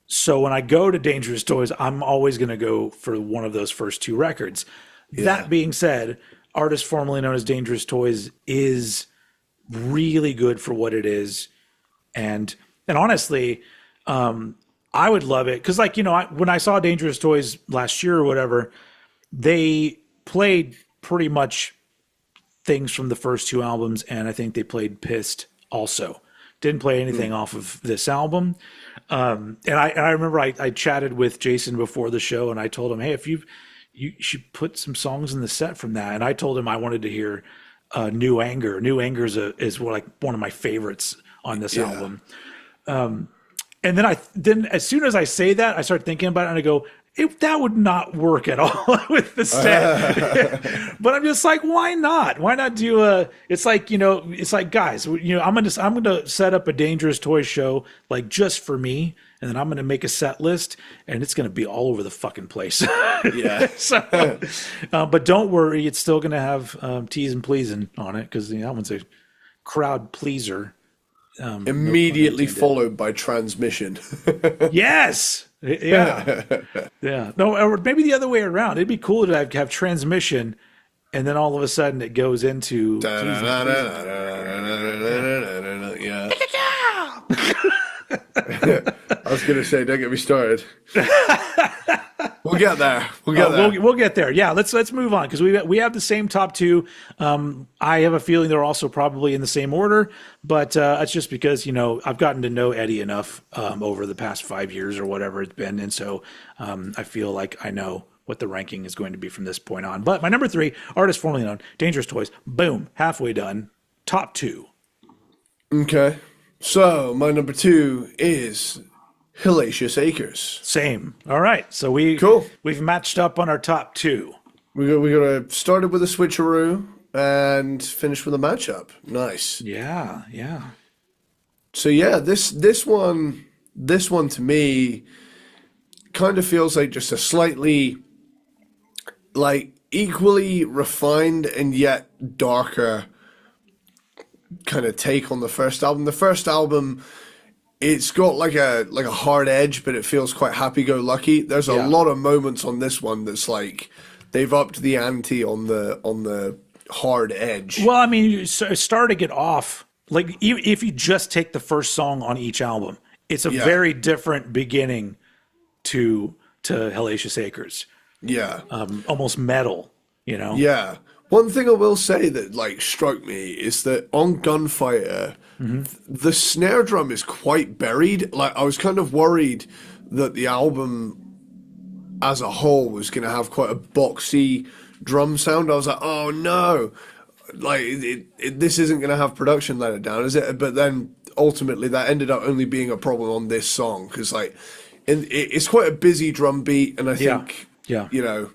So when I go to Dangerous Toys, I'm always going to go for one of those first two records. Yeah. That being said, artist formerly known as Dangerous Toys is really good for what it is. And honestly, I would love it. Cause when I saw Dangerous Toys last year or whatever, they played pretty much things from the first two albums, and I think they played Pissed also. Didn't play anything off of this album. And I remember I chatted with Jason before the show, and I told him, hey, if you should put some songs in the set from that. And I told him I wanted to hear New Anger. New Anger is one of my favorites on this album. And then as soon as I say that, I start thinking about it, and I go, that would not work at all with the set. But I'm just like, why not? Why not do it's like, guys, I'm going to set up a Dangerous Toys show like just for me. And then I'm going to make a set list, and it's going to be all over the fucking place. Yeah. So, but don't worry. It's still going to have Tease and Pleasin' on it. Cause that one's a crowd pleaser. Immediately followed by Transmission. Yes. Yeah. Yeah. No, or maybe the other way around. It'd be cool to have Transmission, and then all of a sudden it goes into. Yeah. I was going to say, don't get me started. We'll get there. We'll get there. Yeah, let's move on, because we have the same top two. I have a feeling they're also probably in the same order, but it's just because I've gotten to know Eddie enough over the past 5 years or whatever it's been, and so I feel like I know what the ranking is going to be from this point on. But my number 3, artist formerly known, Dangerous Toys. Boom, halfway done. Top 2. Okay. So my number 2 is Hellacious Acres. Same. All right. So we've matched up on our top 2. We got started with a switcheroo and finished with a matchup. Nice. Yeah. So yeah, this one to me kind of feels like just a slightly like equally refined and yet darker kind of take on the first album. The first album, it's got like a hard edge, but it feels quite happy-go-lucky. There's a lot of moments on this one that's like they've upped the ante on the hard edge. Well, I mean, starting it off, like if you just take the first song on each album, it's a very different beginning to Hellacious Acres. Yeah. Almost metal, you know? Yeah. One thing I will say that like struck me is that on Gunfighter, the snare drum is quite buried. Like I was kind of worried that the album as a whole was going to have quite a boxy drum sound. I was like, oh no, like this isn't going to have production let it down, is it? But then ultimately that ended up only being a problem on this song because like it's quite a busy drum beat, and I think you know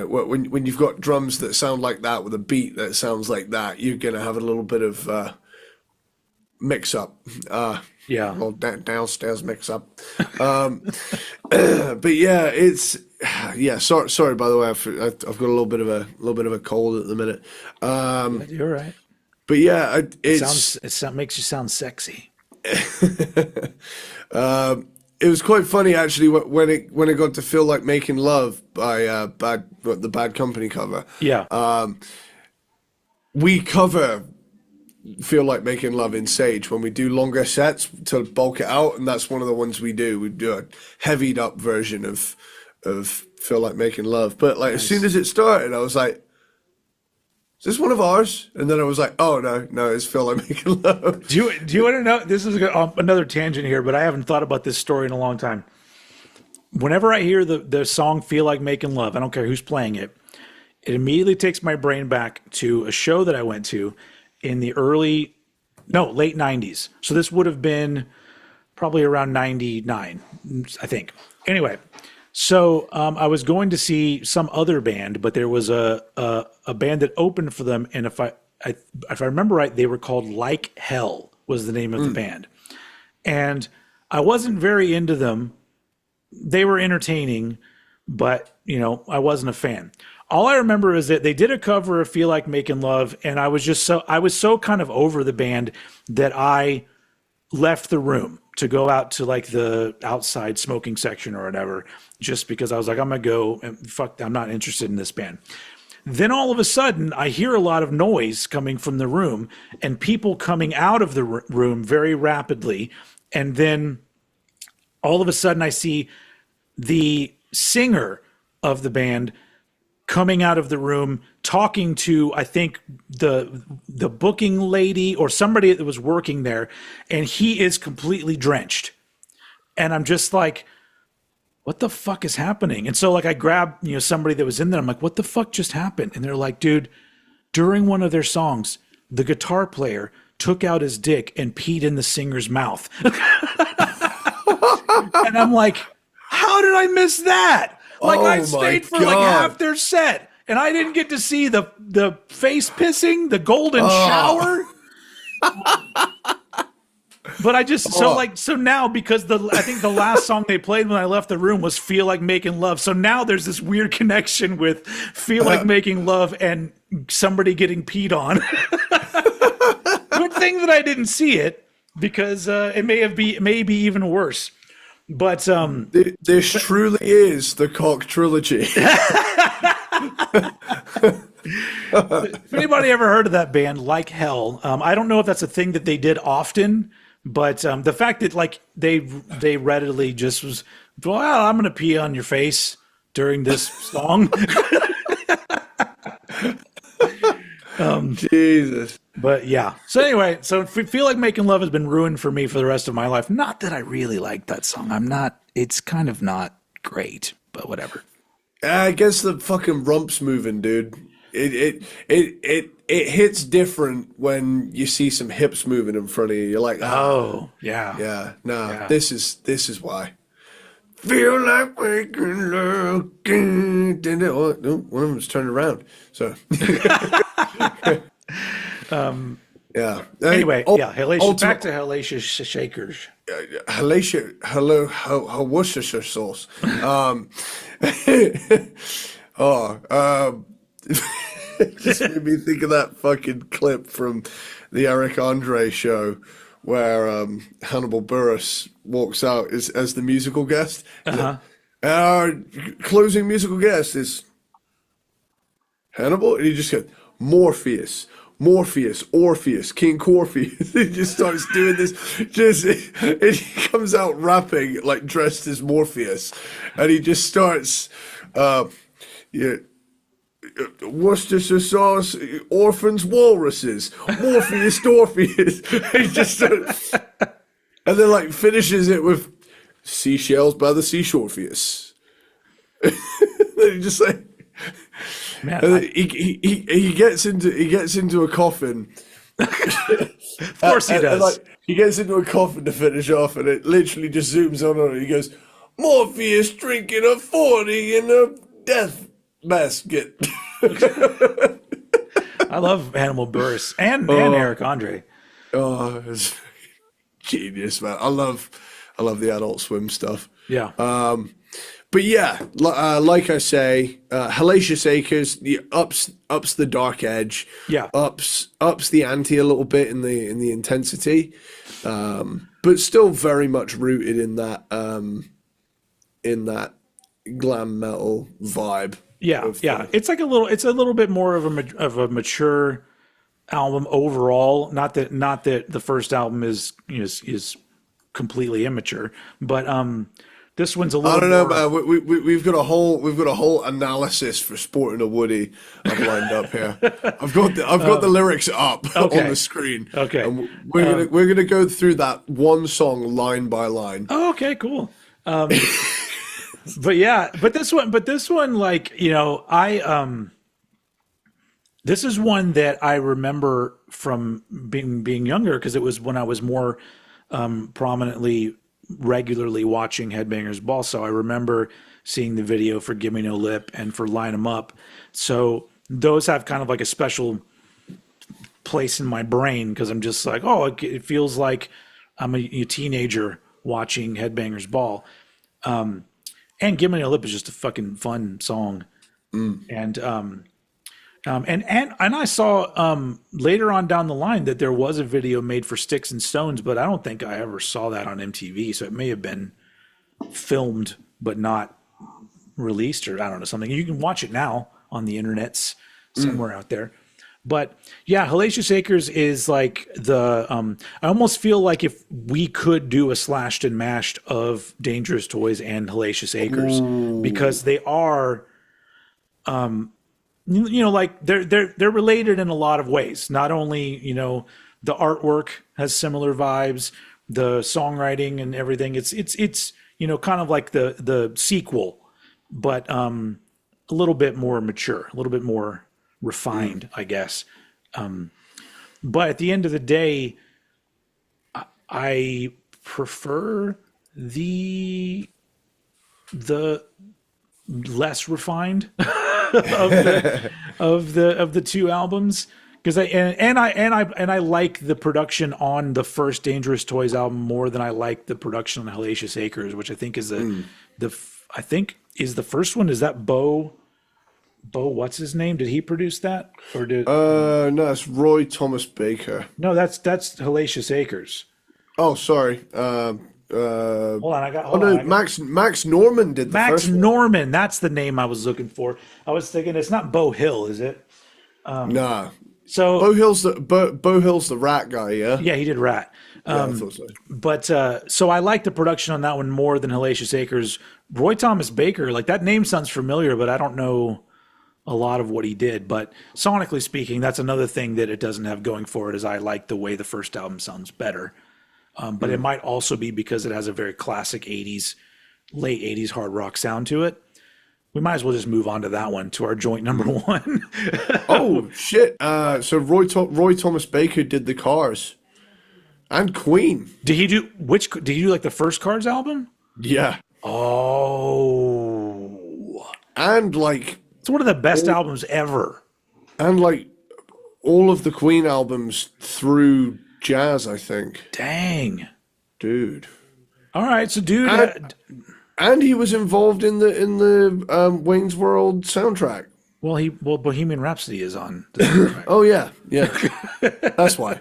when you've got drums that sound like that with a beat that sounds like that, you're going to have a little bit of mix up. Well, downstairs mix up. But yeah, it's Sorry, by the way, I've got a little bit of a cold at the minute. You're right. But yeah, it makes you sound sexy. It was quite funny actually when it got to Feel Like Making Love by the Bad Company cover. Yeah. We cover Feel Like Making Love in Sage when we do longer sets to bulk it out, and that's one of the ones we do. We do a heavied up version of Feel Like Making Love. But like as soon as it started, I was like, is this one of ours? And then I was like, oh no, it's Feel Like Making Love. Do you want to know? This is another tangent here, but I haven't thought about this story in a long time. Whenever I hear the song Feel Like Making Love, I don't care who's playing it, it immediately takes my brain back to a show that I went to in the late 90s. So this would have been probably around 99, I think. Anyway, so I was going to see some other band, but there was a band that opened for them, and if I remember right, they were called Like Hell was the name of the band. And I wasn't very into them. They were entertaining, but I wasn't a fan. All I remember is that they did a cover of Feel Like Making Love, and I was so kind of over the band that I left the room to go out to like the outside smoking section or whatever, just because I was like, I'm going to go and I'm not interested in this band. Then all of a sudden I hear a lot of noise coming from the room and people coming out of the room very rapidly. And then all of a sudden I see the singer of the band coming out of the room, talking to, I think, the booking lady or somebody that was working there, and he is completely drenched. And I'm just like, what the fuck is happening? And so like I grabbed, somebody that was in there. I'm like, what the fuck just happened? And they're like, dude, during one of their songs, the guitar player took out his dick and peed in the singer's mouth. And I'm like, how did I miss that? Like I stayed for like half their set, and I didn't get to see the face pissing, the golden shower. But I just so now because I think the last song they played when I left the room was Feel Like Making Love. So now there's this weird connection with Feel Like Making Love and somebody getting peed on. Good thing that I didn't see it, because it may be even worse. But this truly is the Cock trilogy. If anybody ever heard of that band, Like Hell, I don't know if that's a thing that they did often, but the fact that like they readily just was, well, I'm going to pee on your face during this song. Jesus. But yeah. So anyway, so Feel Like Making Love has been ruined for me for the rest of my life. Not that I really like that song. It's kind of not great, but whatever. I guess the fucking rump's moving, dude. It hits different when you see some hips moving in front of you. You're like, Oh, yeah. yeah, nah, Yeah. this is why. Feel like making love again. Oh, no, one of them's turned around. So, yeah. Anyway, yeah, hellacious, back Ultimate, to hellacious shakers. Worcestershire sauce. Oh, just made me think of that fucking clip from the Eric Andre show where Hannibal Buress walks out as the musical guest. Uh-huh. Our closing musical guest is Hannibal, and he just goes, Morpheus, Morpheus, Orpheus, King Corpheus. He just starts doing this. And he comes out rapping like dressed as Morpheus, and he just starts, yeah. Worcestershire sauce, orphans, walruses, Morpheus, Orpheus. He just starts, and then like finishes it with seashells by the seashorepheus. Then he just like, Man, and then he gets into a coffin. of course he does. And, like, he gets into a coffin to finish off, and it literally just zooms on it. He goes, Morpheus drinking a 40 in a death basket. I love Hannibal Buress and Eric Andre. Oh, it's genius, man. I love the Adult Swim stuff. Yeah. But yeah, like I say, Hellacious Acres, ups the dark edge. Yeah. Ups the ante a little bit in the intensity, but still very much rooted in that glam metal vibe. Yeah, yeah. It's like a little bit more of a mature album overall. Not that the first album is completely immature, but this one's a little. I don't know, more, man. We've got a whole analysis for Sporting a Woody I've lined up here. I've got the lyrics up on the screen. Okay, and we're gonna go through that one song line by line. Oh, okay, cool. But yeah, but this one, like, this is one that I remember from being younger, because it was when I was more prominently, regularly watching Headbangers Ball. So I remember seeing the video for Gimme No Lip and for Line 'Em Up. So those have kind of like a special place in my brain, because I'm just like, oh, it feels like I'm a teenager watching Headbangers Ball. And Gimme No Lip is just a fucking fun song. And I saw later on down the line that there was a video made for Sticks and Stones, but I don't think I ever saw that on MTV. So it may have been filmed but not released, or I don't know, something. You can watch it now on the internets somewhere out there. But yeah, Hellacious Acres is like I almost feel like if we could do a slashed and mashed of Dangerous Toys and Hellacious Acres, because they are, like they're related in a lot of ways. Not only, the artwork has similar vibes, the songwriting and everything. It's kind of like the sequel, but a little bit more mature, a little bit more refined, I guess. But at the end of the day, I prefer the less refined of the two albums, because I like the production on the first Dangerous Toys album more than I like the production on Hellacious Acres, which I think is the first one. Is that Bo, what's his name? Did he produce that, or did? No, it's Roy Thomas Baker. No, that's Hellacious Acres. Oh, sorry. Hold on, no, Max Norman did the first one. Norman, that's the name I was looking for. I was thinking it's not Bo Hill, is it? Nah. So Bo Hill's the Rat guy, yeah. Yeah, he did Rat. I thought so. But so I like the production on that one more than Hellacious Acres. Roy Thomas Baker, like, that name sounds familiar, but I don't know a lot of what he did. But sonically speaking, that's another thing that it doesn't have going for it, is I like the way the first album sounds better. But it might also be because it has a very classic late 80s hard rock sound to it. We might as well just move on to that one, to our joint number one. Oh shit! So Roy Thomas Baker did the Cars and Queen. Did he do like the first Cars album? Yeah. Oh. And like it's one of the best albums ever. And like all of the Queen albums through jazz, I think. Dang. Dude. All right, so dude and he was involved in the Wayne's World soundtrack. Well, Bohemian Rhapsody is on the soundtrack. Oh yeah. That's why.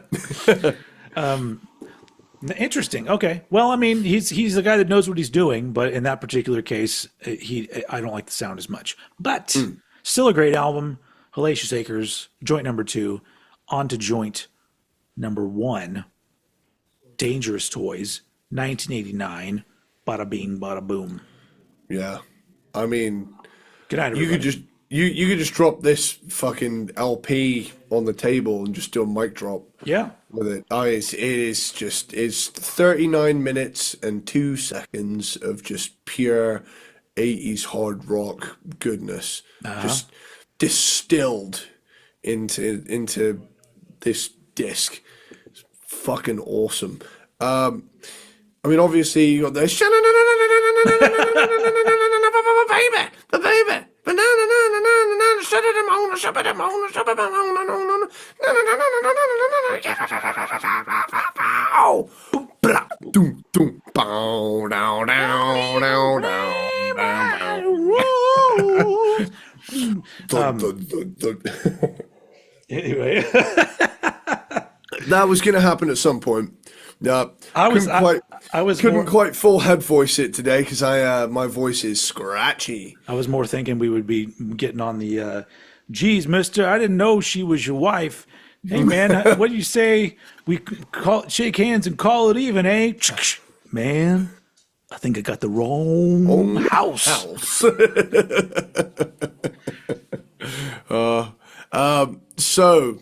Interesting. Okay. Well, I mean, he's the guy that knows what he's doing, but in that particular case, I don't like the sound as much. But still a great album. Hellacious Acres, joint number 2, on to joint number 1. Dangerous Toys, 1989. Bada bing, bada boom. Yeah, I mean, good night, you could just drop this fucking LP on the table and just do a mic drop. Yeah, with it. It's 39 minutes and 2 seconds of just pure 80s hard rock goodness, just distilled into this disc. It's fucking awesome. I mean, obviously you got the baby. Anyway, that was going to happen at some point. I couldn't quite full head voice it today because my voice is scratchy. I was more thinking we would be getting on the, geez, mister, I didn't know she was your wife. Hey, man, what do you say we shake hands and call it even, eh? Man, I think I got the wrong house. So,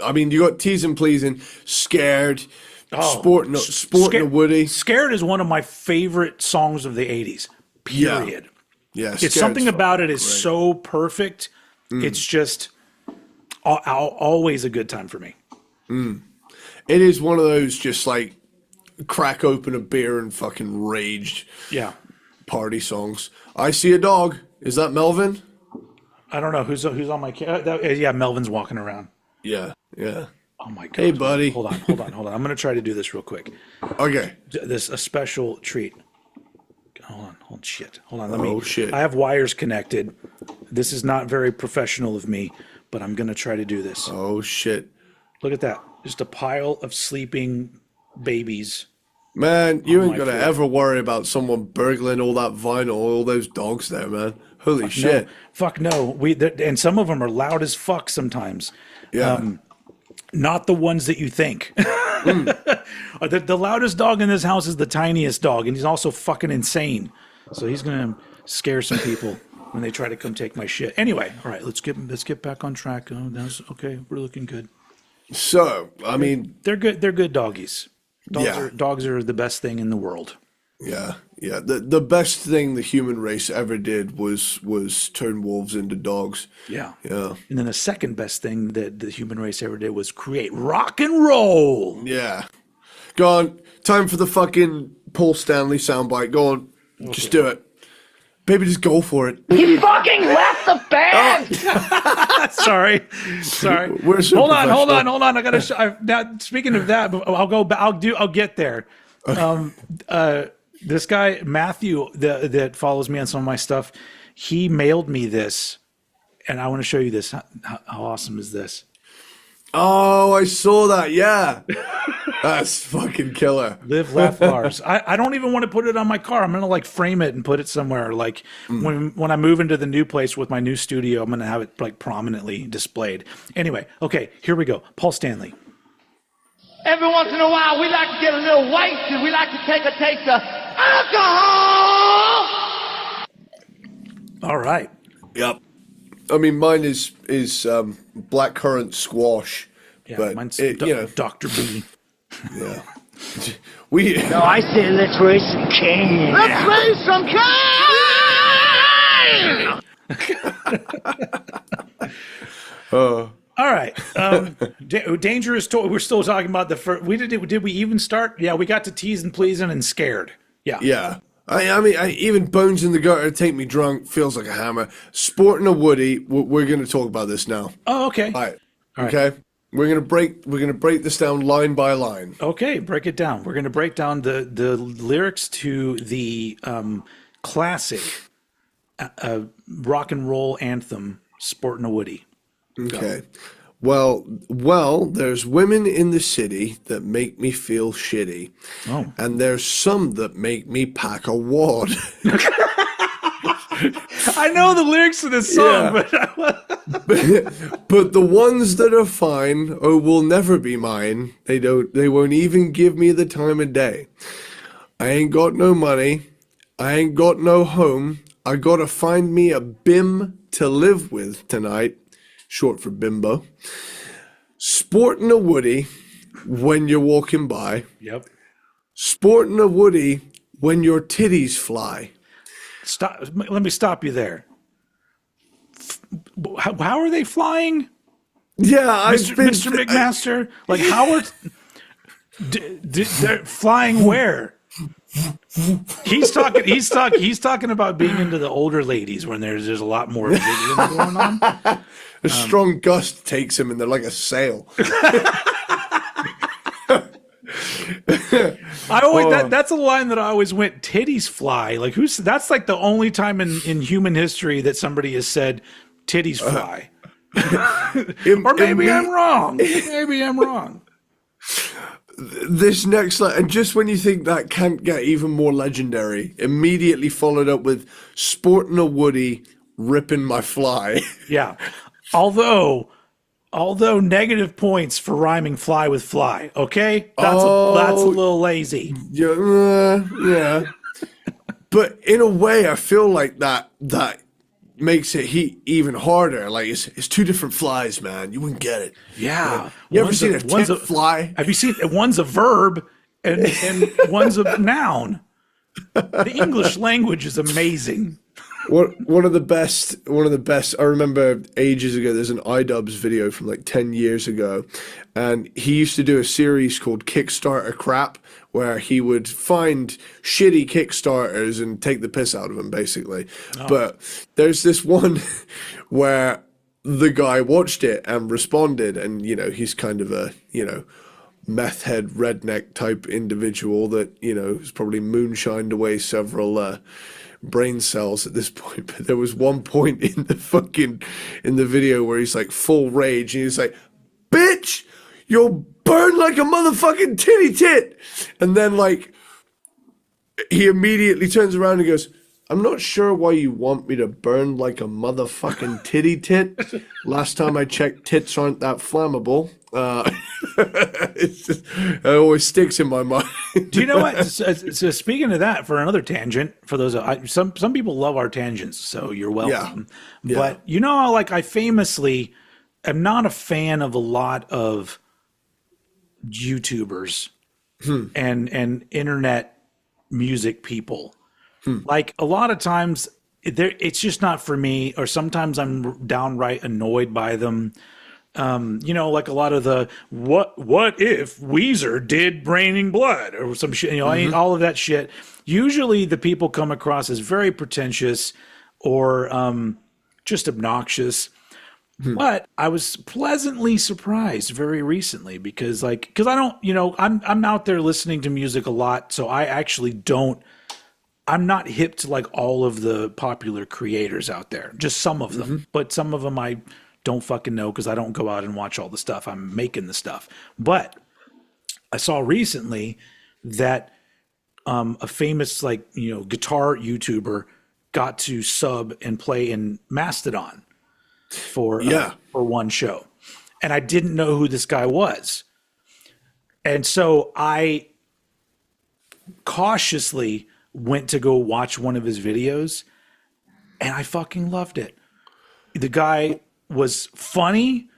I mean, you got Teasing Pleasing, Scared, Sporting a Woody. Scared is one of my favorite songs of the 80s, period. Yeah, it's something about it is so perfect. It's just always a good time for me. It is one of those just like crack open a beer and fucking rage party songs. I See a Dog. Is that Melvin? I don't know who's on my yeah, Melvin's walking around. Yeah. Oh my god. Hey buddy. Hold on. I'm going to try to do this real quick. Okay. This a special treat. Hold on. Shit. Hold on. Let me. Shit. I have wires connected. This is not very professional of me, but I'm going to try to do this. Oh shit. Look at that. Just a pile of sleeping babies. Man, you ain't gonna ever worry about someone burgling all that vinyl, all those dogs there, man. Holy shit. No. Fuck no. And some of them are loud as fuck sometimes. Yeah. Not the ones that you think. The loudest dog in this house is the tiniest dog, and he's also fucking insane. So he's gonna scare some people when they try to come take my shit. Anyway, all right, let's get back on track. Oh, that's okay. We're looking good. So, I mean, they're good. They're good doggies. Dogs are the best thing in the world. Yeah. The best thing the human race ever did was turn wolves into dogs. Yeah. And then the second best thing that the human race ever did was create rock and roll. Yeah. Go on. Time for the fucking Paul Stanley soundbite. Go on. Okay. Just do it. Baby, just go for it. He fucking left the band. Sorry. We're so hold on. I gotta. Now, speaking of that, I'll get there. This guy Matthew that follows me on some of my stuff, he mailed me this, and I want to show you this. How awesome is this? Oh, I saw that. Yeah. That's fucking killer. Live, laugh, Lars. I don't even want to put it on my car. I'm gonna frame it and put it somewhere. When I move into the new place with my new studio, I'm gonna have it prominently displayed. Anyway, okay, here we go. Paul Stanley. Every once in a while, we like to get a little wasted. We like to take a taste of alcohol. All right. Yep. I mean, mine is blackcurrant squash. Yeah, but mine's Dr. B. Yeah. No, I say let's raise some cane. Let's raise some cane! All right. Dangerous toy. We're still talking about the first. Did we even start? Yeah, we got to tease and pleasing and scared. Yeah. Yeah. I mean, even Bones in the Gutter, Take Me Drunk, Feels Like a Hammer. Sporting a Woody, we're going to talk about this now. Oh, okay. All right. Okay. We're gonna break this down line by line. Okay, break it down. We're gonna break down the lyrics to the classic rock and roll anthem, "Sportin' a Woody." Okay. Well, there's women in the city that make me feel shitty. Oh. And there's some that make me pack a wad. I know the lyrics to this song, but but the ones that are fine, oh, will never be mine. They won't even give me the time of day. I ain't got no money. I ain't got no home. I gotta find me a bim to live with tonight. Short for bimbo. Sporting a Woody when you're walking by. Yep. Sporting a Woody when your titties fly. Stop. Let me stop you there. How are they flying? Yeah, Mr. McMaster. Like how are they're flying where? He's talking about being into the older ladies when there's a lot more vision going on. A strong gust takes him and they're like a sail. That's a line that I always went, titties fly. Like that's like the only time in human history that somebody has said titties fly. Or maybe I'm wrong. Maybe I'm wrong. This next line, and just when you think that can't get even more legendary, immediately followed up with sporting a Woody, ripping my fly. Yeah. Although negative points for rhyming fly with fly. Okay, that's a little lazy. Yeah. But in a way, I feel like that makes it even harder. Like it's two different flies, man. You wouldn't get it. Yeah. Like, you ever seen a tit fly? Have you seen one's a verb and one's a noun? The English language is amazing. One of the best. I remember ages ago. There's an iDubbbz video from like 10 years ago, and he used to do a series called Kickstarter Crap, where he would find shitty Kickstarters and take the piss out of them, basically. Oh. But there's this one where the guy watched it and responded, and he's kind of a meth head redneck type individual that has probably moonshined away several brain cells at this point. But there was one point in the video where he's like full rage and he's like, bitch, you'll burn like a motherfucking titty tit. And then like he immediately turns around and goes, I'm not sure why you want me to burn like a motherfucking titty tit. Last time I checked, tits aren't that flammable. It always sticks in my mind. Do you know what? So speaking of that, for another tangent, for those some people love our tangents, so you're welcome. Yeah. But I famously am not a fan of a lot of YouTubers and internet music people. Like a lot of times it's just not for me, or sometimes I'm downright annoyed by them. Like a lot of the what if Weezer did Raining Blood or some shit, all of that shit. Usually the people come across as very pretentious or just obnoxious. But I was pleasantly surprised very recently because I don't, I'm out there listening to music a lot, so I actually I'm not hip to like all of the popular creators out there, just some of them, but some of them I don't fucking know because I don't go out and watch all the stuff. I'm making the stuff. But I saw recently that a famous guitar YouTuber got to sub and play in Mastodon for one show. And I didn't know who this guy was. And so I cautiously went to go watch one of his videos, and I fucking loved it. The guy was funny,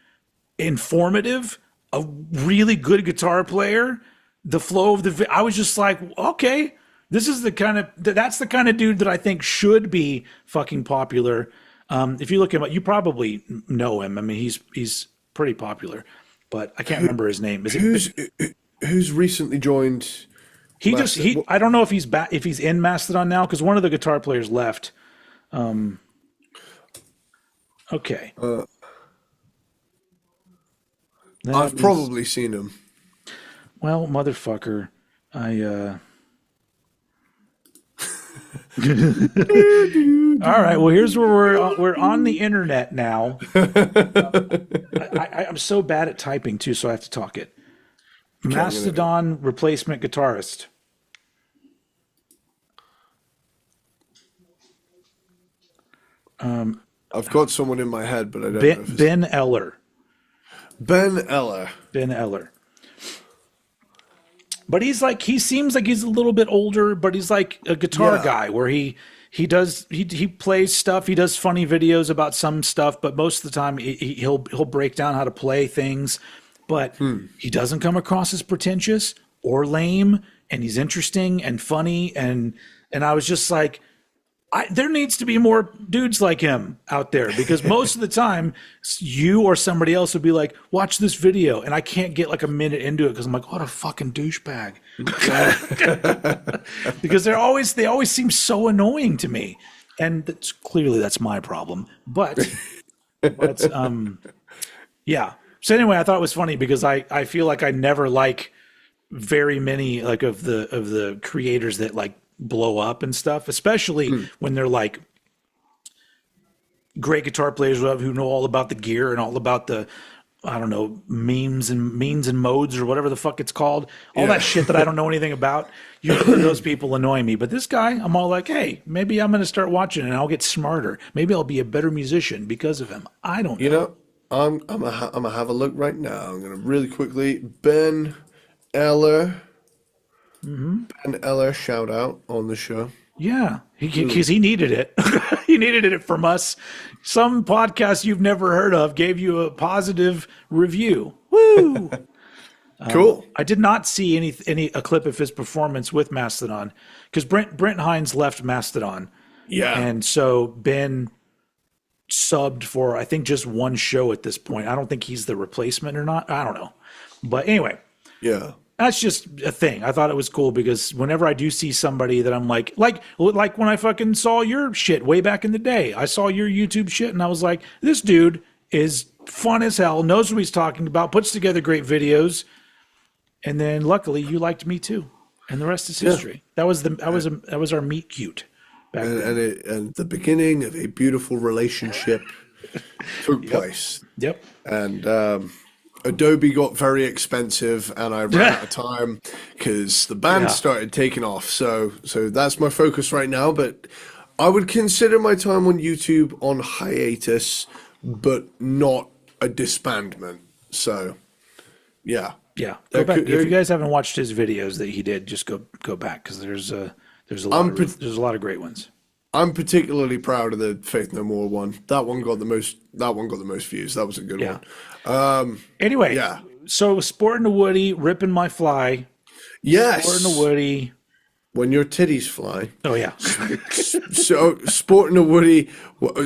informative, a really good guitar player. The flow of I was just like, okay, that's the kind of dude that I think should be fucking popular. If you look him up, you probably know him. I mean, he's pretty popular, but I can't remember his name. Who's recently joined? I don't know if he's back, if he's in Mastodon now, because one of the guitar players left. Okay. I've probably seen him. Well, motherfucker, All right. Well, here's where we're on the internet now. I'm so bad at typing too, so I have to talk it. Mastodon replacement guitarist. I've got someone in my head, but I don't know. If Ben Eller. Ben Eller. Ben Eller. But he seems like he's a little bit older, but he's like a guitar guy where he plays stuff. He does funny videos about some stuff, but most of the time he'll break down how to play things. But he doesn't come across as pretentious or lame, and he's interesting and funny. And I was just like, there needs to be more dudes like him out there, because most of the time you or somebody else would be like, watch this video. And I can't get like a minute into it because I'm like, what a fucking douchebag. Because they always seem so annoying to me. And clearly that's my problem. But yeah. So anyway, I thought it was funny because I feel like I never like very many like of the creators that like blow up and stuff, especially when they're like great guitar players who know all about the gear and all about the, I don't know, memes and modes or whatever the fuck it's called. All that shit that I don't know anything about. Usually those people annoy me. But this guy, I'm all like, hey, maybe I'm going to start watching and I'll get smarter. Maybe I'll be a better musician because of him. I don't know. You know, I'm gonna have a look right now. I'm gonna really quickly. Ben Eller. Ben Eller, shout out on the show. Yeah, because he needed it. He needed it from us. Some podcast you've never heard of gave you a positive review. Woo! Cool. I did not see a clip of his performance with Mastodon because Brent Hines left Mastodon. Yeah, and so Ben subbed for I think just one show at this point. I don't think he's the replacement or not. I don't know, but anyway. Yeah. That's just a thing. I thought it was cool because whenever I do see somebody that I'm like when I fucking saw your shit way back in the day, I saw your YouTube shit and I was like, this dude is fun as hell, knows what he's talking about, puts together great videos. And then luckily you liked me too. And the rest is history. That was our meet cute back then. And the beginning of a beautiful relationship took place. Yep. And Adobe got very expensive and I ran out of time because the band started taking off. So that's my focus right now. But I would consider my time on YouTube on hiatus, but not a disbandment. So, yeah. Yeah. Go back. If you guys haven't watched his videos that he did, just go back because there's a lot of great ones. I'm particularly proud of the Faith No More one. That one got the most views. That was a good one. Anyway, so Sporting a Woody, ripping my fly. Yes. Sporting a Woody. When your titties fly. Oh yeah. So Sporting a Woody.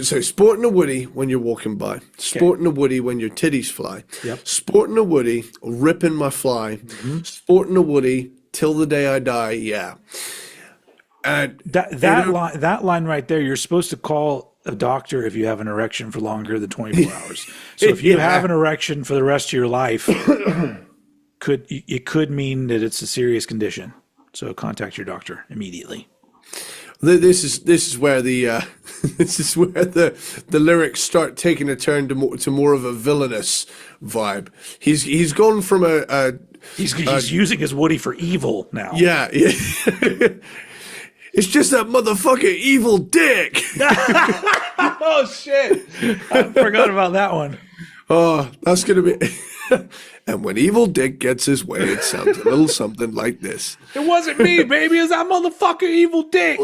So Sporting a Woody when you're walking by. Sporting a Woody when your titties fly. Yep. Sporting a Woody, ripping my fly. Sporting a Woody till the day I die. Yeah. And that line right there, you're supposed to call a doctor if you have an erection for longer than 24 hours. So if you have an erection for the rest of your life, it could mean that it's a serious condition. So contact your doctor immediately. This is where the lyrics start taking a turn to more of a villainous vibe. He's gone from he's using his Woody for evil now. Yeah. It's just that motherfucking evil dick. Oh shit! I forgot about that one. Oh, that's gonna be. And when Evil Dick gets his way, it sounds a little something like this. It wasn't me, baby. It was that motherfucker Evil Dick.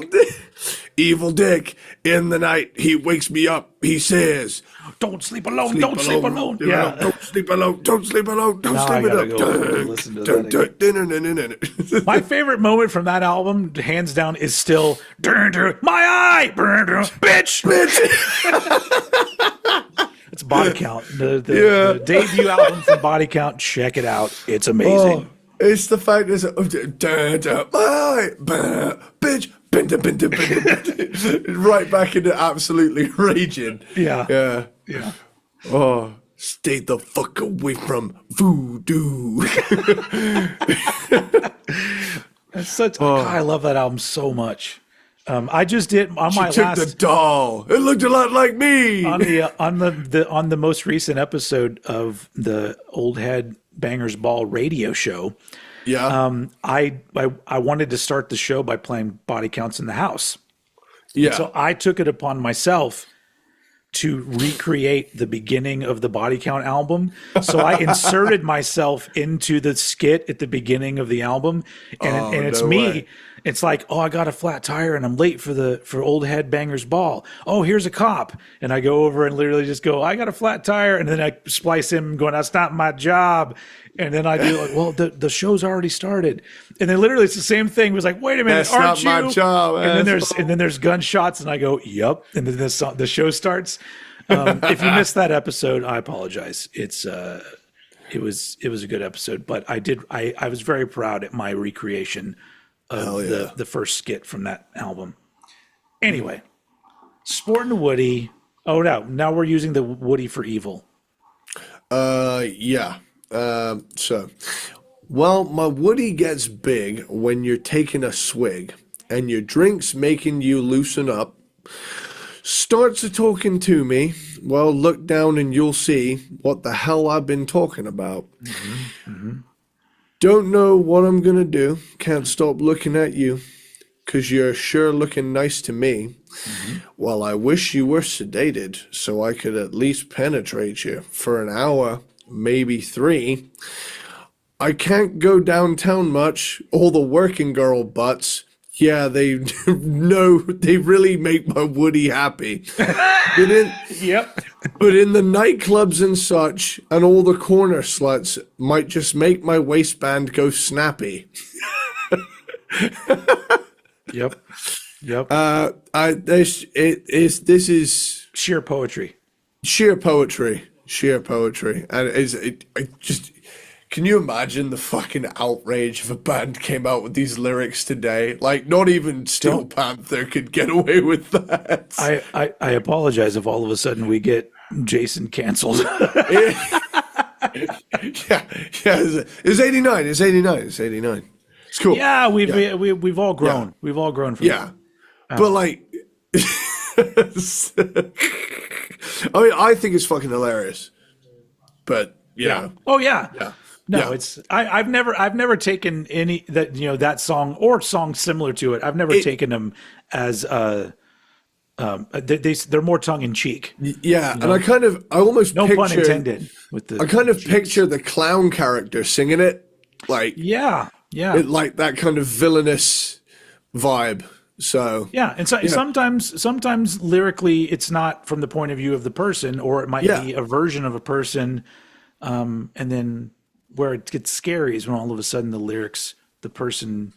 Evil Dick, in the night, he wakes me up. He says, "Don't sleep alone. Don't sleep alone." Yeah. Don't sleep alone. Don't sleep alone. Don't sleep alone. Go listen to that. My favorite moment from that album, hands down, is still my eye, bitch. It's Body Count, the debut album from Body Count. Check it out; it's amazing. It's the fact that bitch. Right back into absolutely raging. Yeah. Oh, stay the fuck away from voodoo. That's such. God, I love that album so much. I just did on my took the doll. It looked a lot like me. On the most recent episode of the Old Head Bangers Ball radio show. Yeah. I wanted to start the show by playing Body Counts in the House. Yeah. And so I took it upon myself to recreate the beginning of the Body Count album. So I inserted myself into the skit at the beginning of the album, and it's me. Way. It's like, oh, I got a flat tire and I'm late for Old Head Bangers Ball. Oh, here's a cop. And I go over and literally just go, I got a flat tire. And then I splice him going, that's not my job. And then I do like, well, the show's already started. And then literally it's the same thing. It was like, wait a minute, that's aren't not you? My job. And then there's gunshots and I go, yep. And then the show starts. If you missed that episode, I apologize. It was a good episode, but I was very proud at my recreation of the first skit from that album. Anyway, Sporting the Woody. Oh no, now we're using the Woody for Evil. Yeah. Well, my Woody gets big when you're taking a swig and your drink's making you loosen up. Starts talking to me. Well, look down and you'll see what the hell I've been talking about. Mm-hmm. Mm-hmm. Don't know what I'm gonna do. Can't stop looking at you, 'cause you're sure looking nice to me. Mm-hmm. Well, I wish you were sedated so I could at least penetrate you for an hour, maybe 3. I can't go downtown much. All the working girl butts. Yeah, they really make my Woody happy. Yep. But in the nightclubs and such, and all the corner sluts might just make my waistband go snappy. Yep. This is sheer poetry. Sheer poetry. And can you imagine the fucking outrage if a band came out with these lyrics today? Like, not even Steel Panther could get away with that. I apologize if all of a sudden we get Jason canceled. Yeah. It's 89. It's cool. Yeah, we've all grown. Yeah. We've all grown from that. But like, I mean, I think it's fucking hilarious. But yeah. Oh yeah. No, it's I've never taken any that song or songs similar to it. I've never taken them as they're more tongue in cheek. Yeah, and I almost no picture, pun intended with the. I kind of picture the clown character singing it, like like that kind of villainous vibe. So yeah, and sometimes lyrically it's not from the point of view of the person, or it might be a version of a person, and then where it gets scary is when all of a sudden the person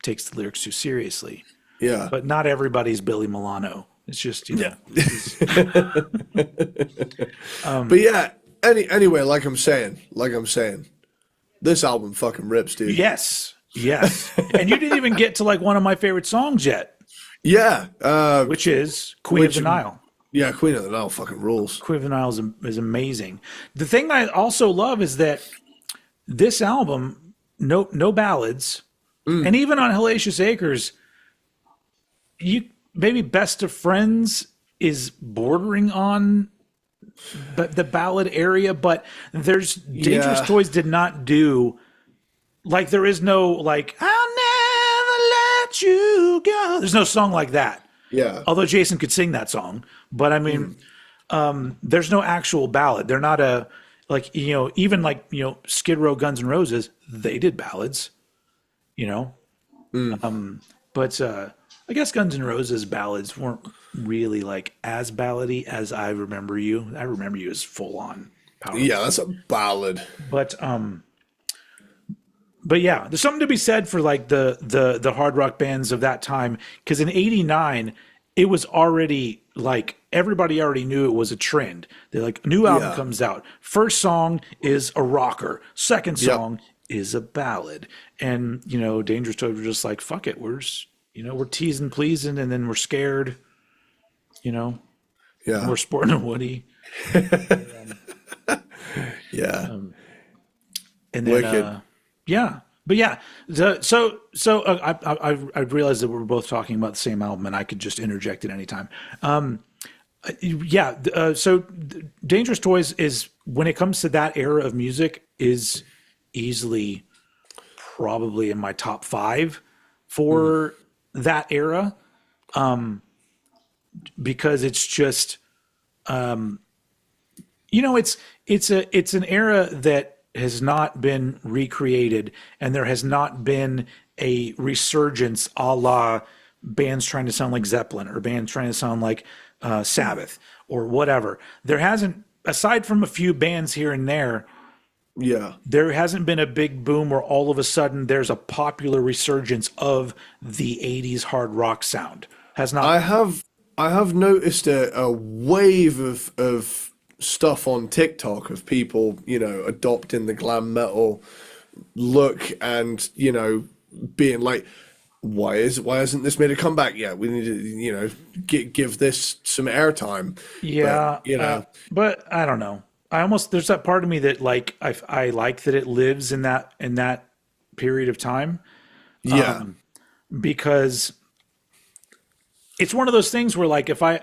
takes the lyrics too seriously. Yeah. But not everybody's Billy Milano. It's just, but yeah, anyway, like I'm saying, this album fucking rips, dude. Yes. And you didn't even get to like one of my favorite songs yet. Yeah. Which is Queen of the Nile. Yeah, Queen of the Nile fucking rules. Queen of the Nile is amazing. The thing I also love is that this album, no ballads, and even on Hellacious Acres, maybe Best of Friends is bordering on the ballad area, but there's Dangerous Toys did not do, like, there is no like I'll never let you go. There's no song like that. Yeah. Although Jason could sing that song, but I mean, there's no actual ballad. They're not like, even like, Skid Row, Guns N' Roses, they did ballads, but I guess Guns N' Roses ballads weren't really like as ballady as I Remember You. I Remember You is full on power. Yeah, that's a ballad. But yeah, there's something to be said for like the hard rock bands of that time, because in '89 it was already like everybody already knew it was a trend. They're like, new album comes out, first song is a rocker, second song is a ballad, and Dangerous Toys were just like, fuck it, we're just, we're teasing, pleasing, and then we're scared, we're sporting a Woody. And then but yeah, I realized that we're both talking about the same album, and I could just interject at any time. So Dangerous Toys is, when it comes to that era of music, is easily probably in my top 5 for that era, because it's just it's an era that has not been recreated, and there has not been a resurgence a la bands trying to sound like Zeppelin or bands trying to sound like Sabbath or whatever. There hasn't, aside from a few bands here and there, there hasn't been a big boom where all of a sudden there's a popular resurgence of the 80s hard rock sound. Has not. I have noticed a wave of stuff on TikTok of people, adopting the glam metal look and, being like, why hasn't this made a comeback yet? We need to, give this some airtime. Yeah. But, but I don't know. There's that part of me that like, I like that it lives in that period of time. Because it's one of those things where like, if I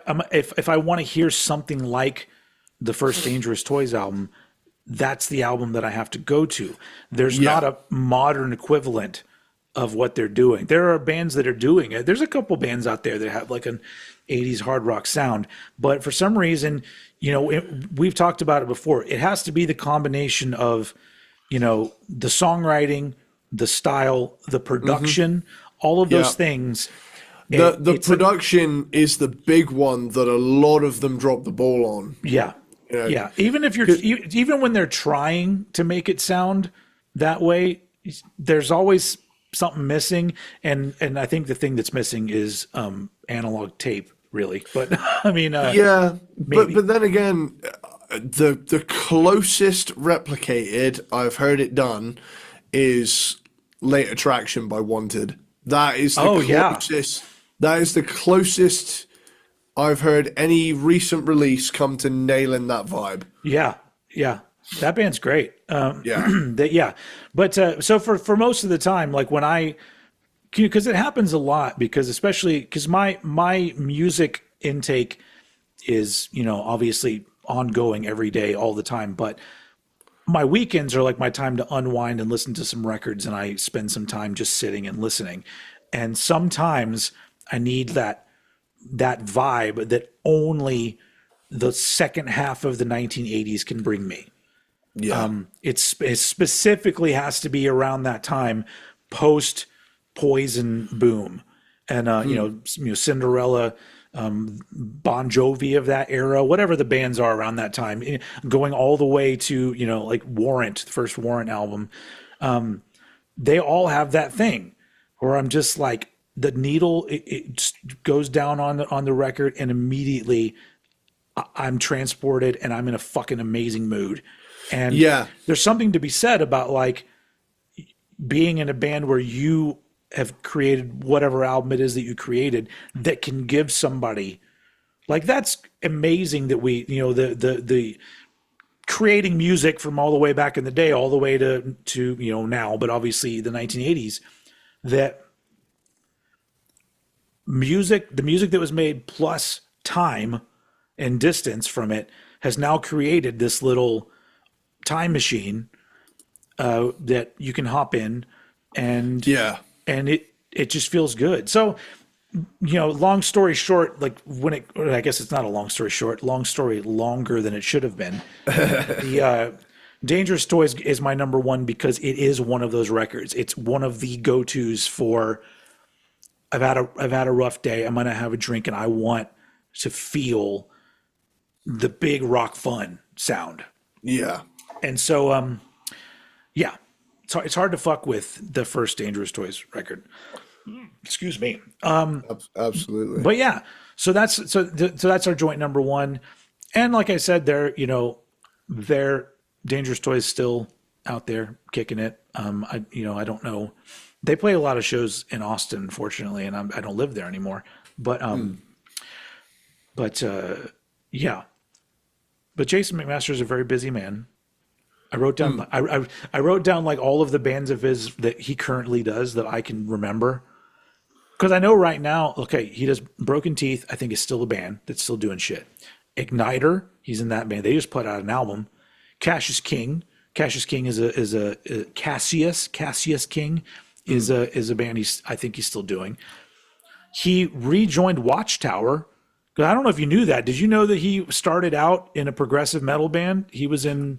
want to hear something like the first Dangerous Toys album, that's the album that I have to go to. There's not a modern equivalent of what they're doing. There are bands that are doing it. There's a couple bands out there that have like an 80s hard rock sound, but for some reason, we've talked about it before. It has to be the combination of, the songwriting, the style, the production, all of those things. The production is the big one that a lot of them drop the ball on. Yeah. Even if even when they're trying to make it sound that way, there's always something missing. And I think the thing that's missing is analog tape, really. But I mean, but then again, the closest replicated I've heard it done is Late Attraction by Wanted. That is the closest. That is the closest I've heard any recent release come to nailing that vibe. Yeah. That band's great. But so for most of the time, like when because it happens a lot, especially because my music intake is, obviously ongoing every day, all the time. But my weekends are like my time to unwind and listen to some records, and I spend some time just sitting and listening. And sometimes I need that vibe that only the second half of the 1980s can bring me. It specifically has to be around that time, post Poison boom, and Cinderella, Bon Jovi of that era, whatever the bands are around that time, going all the way to like Warrant, the first Warrant album. They all have that thing where I'm just like, the needle it just goes down on the record, and immediately I'm transported and I'm in a fucking amazing mood. And there's something to be said about like being in a band where you have created whatever album it is that you created that can give somebody like, that's amazing that we, the creating music from all the way back in the day, all the way to now, but obviously the 1980s, that the music that was made plus time and distance from it has now created this little time machine that you can hop in, and it just feels good. So, long story short, like I guess it's not a long story short, long story longer than it should have been. Dangerous Toys is my number one because it is one of those records. It's one of the go-tos for I've had a rough day. I'm gonna have a drink and I want to feel the big rock fun sound. Yeah. And so yeah. So it's hard to fuck with the first Dangerous Toys record. Excuse me. Absolutely. But yeah, so that's our joint number one. And like I said, they're Dangerous Toys still out there kicking it. I don't know. They play a lot of shows in Austin, unfortunately, and I don't live there anymore. But yeah. But Jason McMaster is a very busy man. I wrote down I wrote down like all of the bands of his that he currently does that I can remember. Because I know right now, okay, he does Broken Teeth, I think is still a band that's still doing shit. Igniter, he's in that band. They just put out an album. Cassius King is a Cassius King is a band I think he's still doing. He rejoined Watchtower. I don't know if you knew that. Did you know that he started out in a progressive metal band? He was in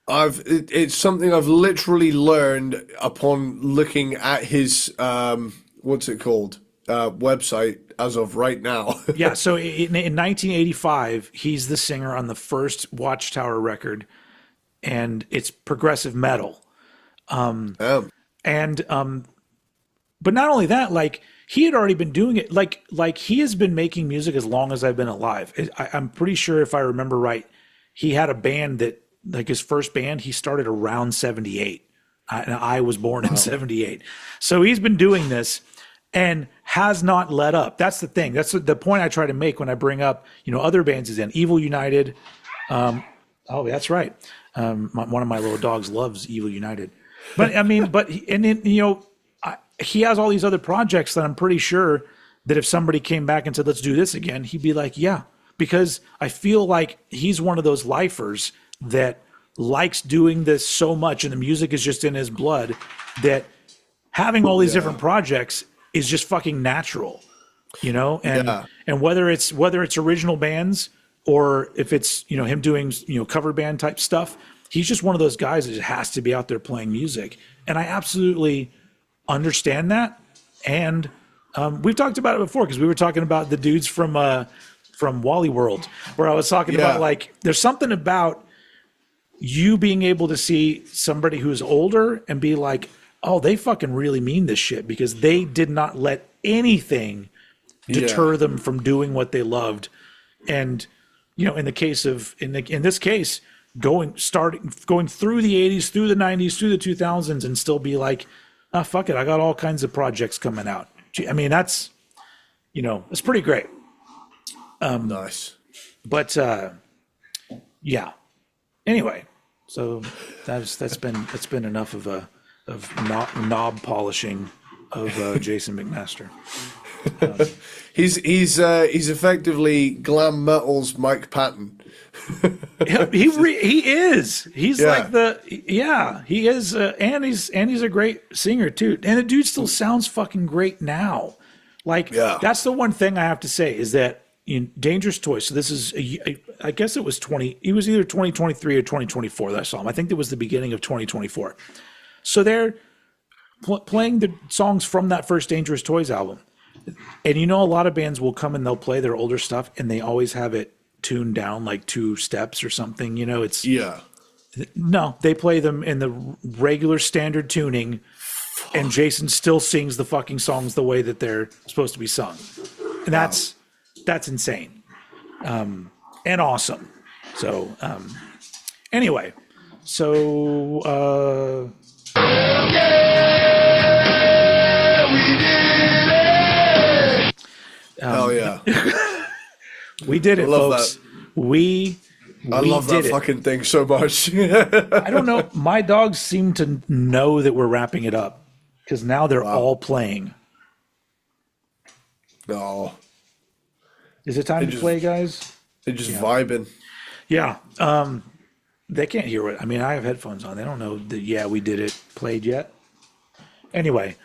it's something I've literally learned upon looking at his what's it called? Website as of right now. Yeah, so in 1985, he's the singer on the first Watchtower record, and it's progressive metal. But not only that, like he had already been doing it. Like he has been making music as long as I've been alive. I'm pretty sure, if I remember right, he had a band that, like his first band, he started around 78. And I was born in 78. So he's been doing this and has not let up. That's the thing. That's the point I try to make when I bring up, other bands is in Evil United. Oh, that's right. One of my little dogs loves Evil United. But I mean, he has all these other projects that I'm pretty sure that if somebody came back and said, let's do this again, he'd be like, yeah, because I feel like he's one of those lifers that likes doing this so much and the music is just in his blood that having all these different projects is just fucking natural, and whether it's original bands or if it's, him doing, cover band type stuff, he's just one of those guys that just has to be out there playing music. And I absolutely understand that. And we've talked about it before because we were talking about the dudes from Wally World, where I was talking about like there's something about you being able to see somebody who's older and be like, oh, they fucking really mean this shit because they did not let anything deter them from doing what they loved. And in this case, going through the 80s, through the 90s, through the 2000s, and still be like, ah, fuck it, I got all kinds of projects coming out. I mean, that's it's pretty great. Nice. But yeah. Anyway, so that's been enough of knob polishing of Jason McMaster. He's effectively glam metal's Mike Patton. he is. He's like he is, and he's a great singer too. And the dude still sounds fucking great now. Like that's the one thing I have to say is that in Dangerous Toys. So this is I guess it was it was either 2023 or 2024 that I saw him. I think it was the beginning of 2024. So they're playing the songs from that first Dangerous Toys album. And a lot of bands will come and they'll play their older stuff and they always have it tuned down like 2 steps or something. No, they play them in the regular standard tuning and Jason still sings the fucking songs the way that they're supposed to be sung. And that's insane. And awesome. So anyway, so hell yeah. We did it, folks. That. I love that fucking thing so much. I don't know. My dogs seem to know that we're wrapping it up because now they're all playing. No. Is it time to play, guys? They're just vibing. Yeah. They can't hear it. I mean, I have headphones on. They don't know that, we did it played yet. Anyway,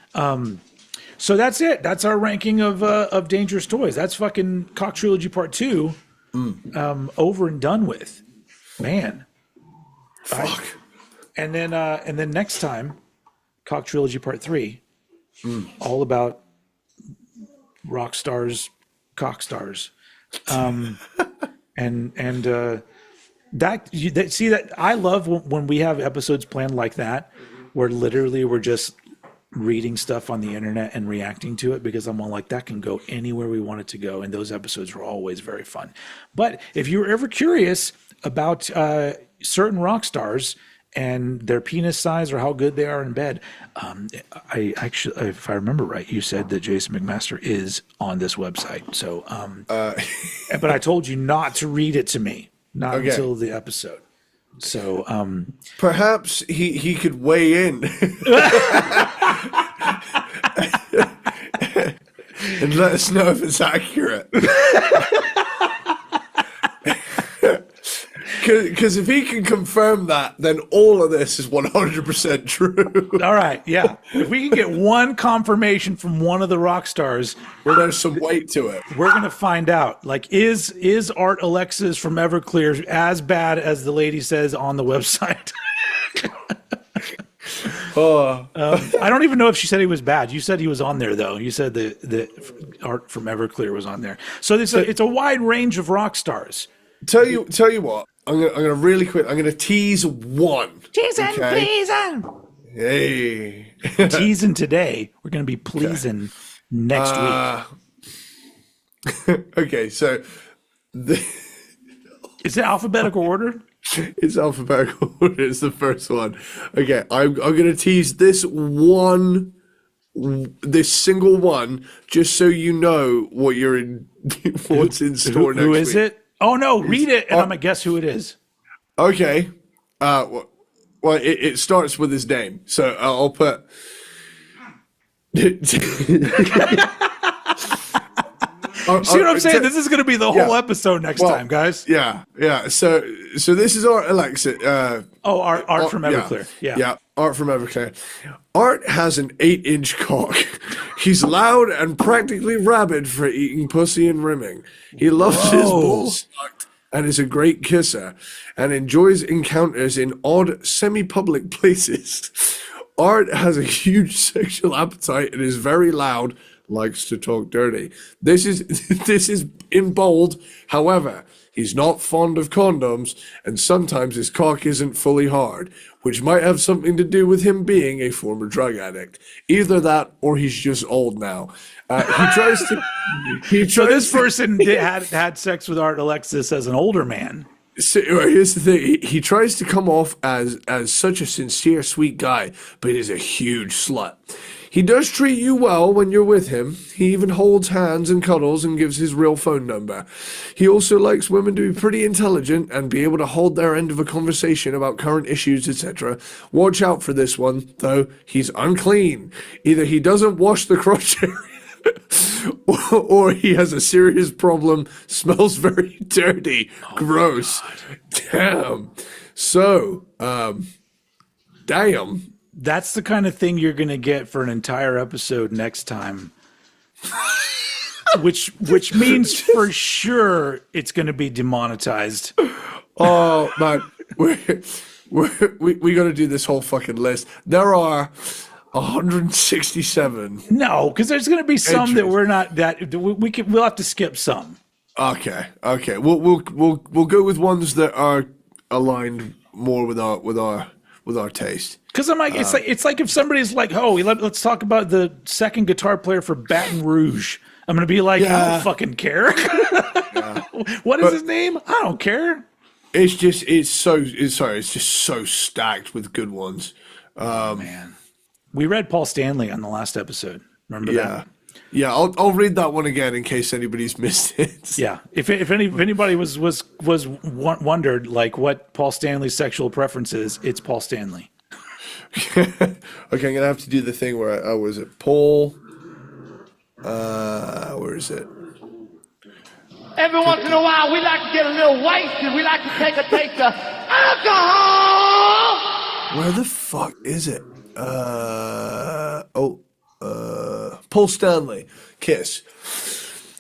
so that's it. That's our ranking of Dangerous Toys. That's fucking Cock Trilogy Part 2 over and done with. Man. Fuck. And then next time, Cock Trilogy Part 3, all about rock stars, cock stars. That I love when we have episodes planned like that, where literally we're just reading stuff on the internet and reacting to it, because I'm all like, that can go anywhere we want it to go, and those episodes were always very fun. But if you were ever curious about certain rock stars and their penis size or how good they are in bed, I actually, if I remember right, you said that Jason McMaster is on this website. So, but I told you not to read it to me, not until the episode. So, perhaps he could weigh in and let us know if it's accurate. Because if he can confirm that, then all of this is 100% true. All right, yeah. If we can get one confirmation from one of the rock stars, well, there's some weight to it. We're gonna find out. Like, is Art Alexis from Everclear as bad as the lady says on the website? I don't even know if she said he was bad. You said he was on there, though. You said the Art from Everclear was on there. So it's a wide range of rock stars. Tell you what. I'm gonna really quick. I'm gonna tease one. Teasing, pleasing. Hey. Teasing today. We're gonna be pleasing next week. Okay, so is it alphabetical order? It's alphabetical order. It's the first one. Okay, I'm gonna tease this single one, just so you know what you're in. What's in store next week. Who is it? Oh, no, read it, and I'm going to guess who it is. Okay. Well, it starts with his name. So I'll put... See what I'm saying? This is going to be the whole episode next time, guys. Yeah. So this is Art Alexis. Art from Everclear. Yeah, Art from Everclear. Art has an 8-inch cock. He's loud and practically rabid for eating pussy and rimming. He loves his balls sucked and is a great kisser and enjoys encounters in odd, semi-public places. Art has a huge sexual appetite and is very loud, likes to talk dirty. This is in bold. However, he's not fond of condoms, and sometimes his cock isn't fully hard, which might have something to do with him being a former drug addict. Either that, or he's just old now. So this person had sex with Art Alexis as an older man. So, here's the thing. He tries to come off as such a sincere, sweet guy, but he's a huge slut. He does treat you well when you're with him. He even holds hands and cuddles and gives his real phone number. He also likes women to be pretty intelligent and be able to hold their end of a conversation about current issues, etc. Watch out for this one, though. He's unclean. Either he doesn't wash the crotch area, or he has a serious problem, smells very dirty, gross. Damn. So, damn. That's the kind of thing you're going to get for an entire episode next time. which means for sure it's going to be demonetized. Oh, man. We got to do this whole fucking list. There are 167. No, because there's going to be some entries that we're not that we'll have to skip some. Okay. We'll go with ones that are aligned more with our taste. Because I'm like, it's like if somebody's like, oh, let's talk about the second guitar player for Baton Rouge. I'm gonna be like, I don't fucking care. What is his name? I don't care. It's just so stacked with good ones. Man, we read Paul Stanley on the last episode. Remember that? Yeah, I'll read that one again in case anybody's missed it. Yeah, if anybody was wondered like what Paul Stanley's sexual preference is, it's Paul Stanley. Okay, I'm gonna have to do the thing where I was at Paul. Where is it? Every once in a while, we like to get a little wasted. We like to take a taste of alcohol. Where the fuck is it? Paul Stanley, Kiss.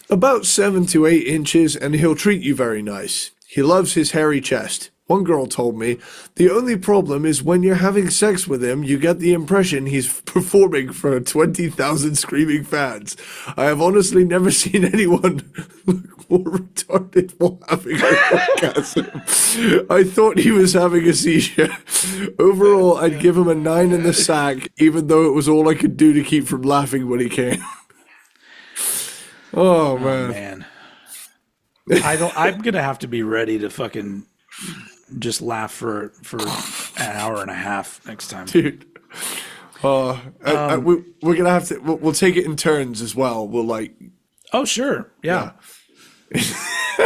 About 7 to 8 inches, and he'll treat you very nice. He loves his hairy chest. One girl told me, the only problem is when you're having sex with him, you get the impression he's performing for 20,000 screaming fans. I have honestly never seen anyone look more retarded while having an orgasm. I thought he was having a seizure. Overall, I'd give him a 9 in the sack, even though it was all I could do to keep from laughing when he came. Oh, man. I'm going to have to be ready to fucking just laugh for an hour and a half next time, dude. We're gonna have to. We'll take it in turns as well. We'll like. Oh sure, yeah.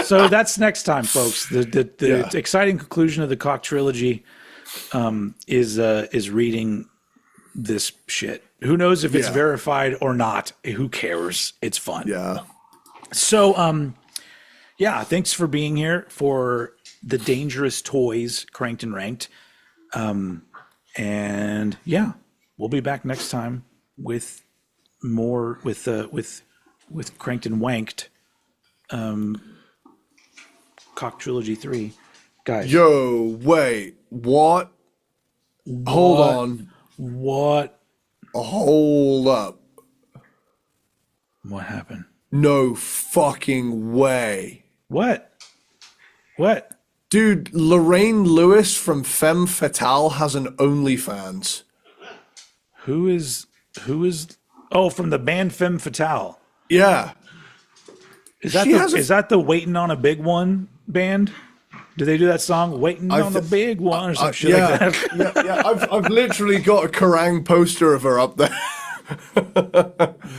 So that's next time, folks. The exciting conclusion of the Cock trilogy is reading this shit. Who knows if it's verified or not? Who cares? It's fun. Yeah. So thanks for being here for the Dangerous Toys Cranked and Ranked. And we'll be back next time with more with Cranked and Wanked. Cock Trilogy 3. Guys. Yo, wait. What? Hold on. What? Hold up. What happened? No fucking way. What? Dude, Lorraine Lewis from Femme Fatale has an OnlyFans. Who is oh, from the band Femme Fatale. Yeah. Is that the Waiting on a Big One band? Do they do that song Waiting on a Big One or some shit like that? Yeah. I've literally got a Kerrang poster of her up there.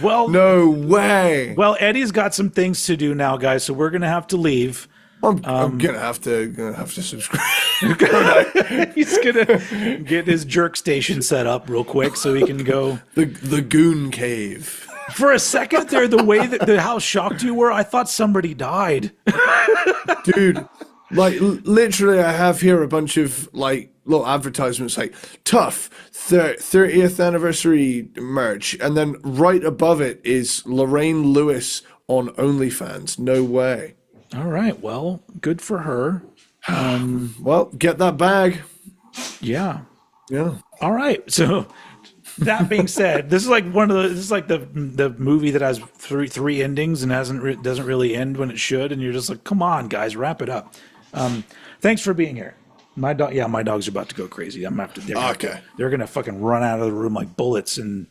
Well, no way. Well, Eddie's got some things to do now, guys, so we're gonna have to leave. I'm gonna have to subscribe. He's gonna get his jerk station set up real quick so he can go the Goon Cave. For a second there, the way that how shocked you were, I thought somebody died. Dude, like literally, I have here a bunch of like little advertisements like tough 30th anniversary merch, and then right above it is Lorraine Lewis on OnlyFans. No way. All right, well, good for her. Well, get that bag. Yeah. All right. So that being said, this is like the movie that has three endings and doesn't really end when it should, and you're just like, come on, guys, wrap it up. Thanks for being here. My dogs are about to go crazy. They're gonna fucking run out of the room like bullets, and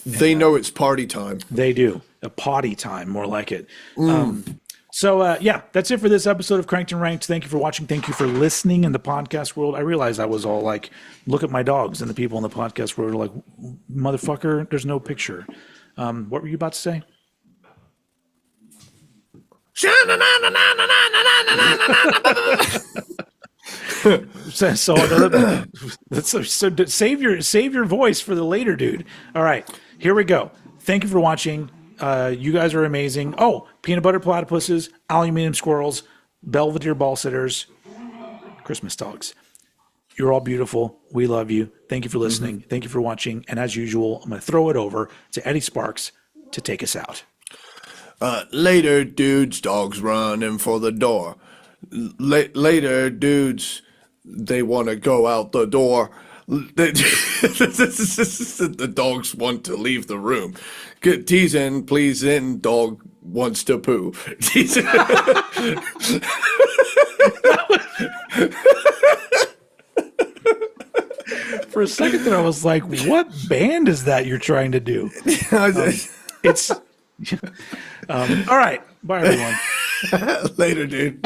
they know it's party time. They do. A potty time, more like it. So that's it for this episode of Cranked and Ranked. Thank you for watching. Thank you for listening in the podcast world. I realized I was all like, look at my dogs, and the people in the podcast world are like, motherfucker, there's no picture. What were you about to say? So save your voice for the later, dude. All right, here we go. Thank you for watching. You guys are amazing. Oh, peanut butter platypuses, aluminum squirrels, Belvedere ball sitters, Christmas dogs. You're all beautiful. We love you. Thank you for listening. Mm-hmm. Thank you for watching. And as usual, I'm going to throw it over to Eddie Sparxx to take us out. Later, dudes, dogs running for the door. Later, dudes, they want to go out the door. The dogs want to leave the room. Get teasing, pleasing, dog wants to poo. For a second there, I was like, what band is that you're trying to do? It's all right. Bye, everyone. Later, dude.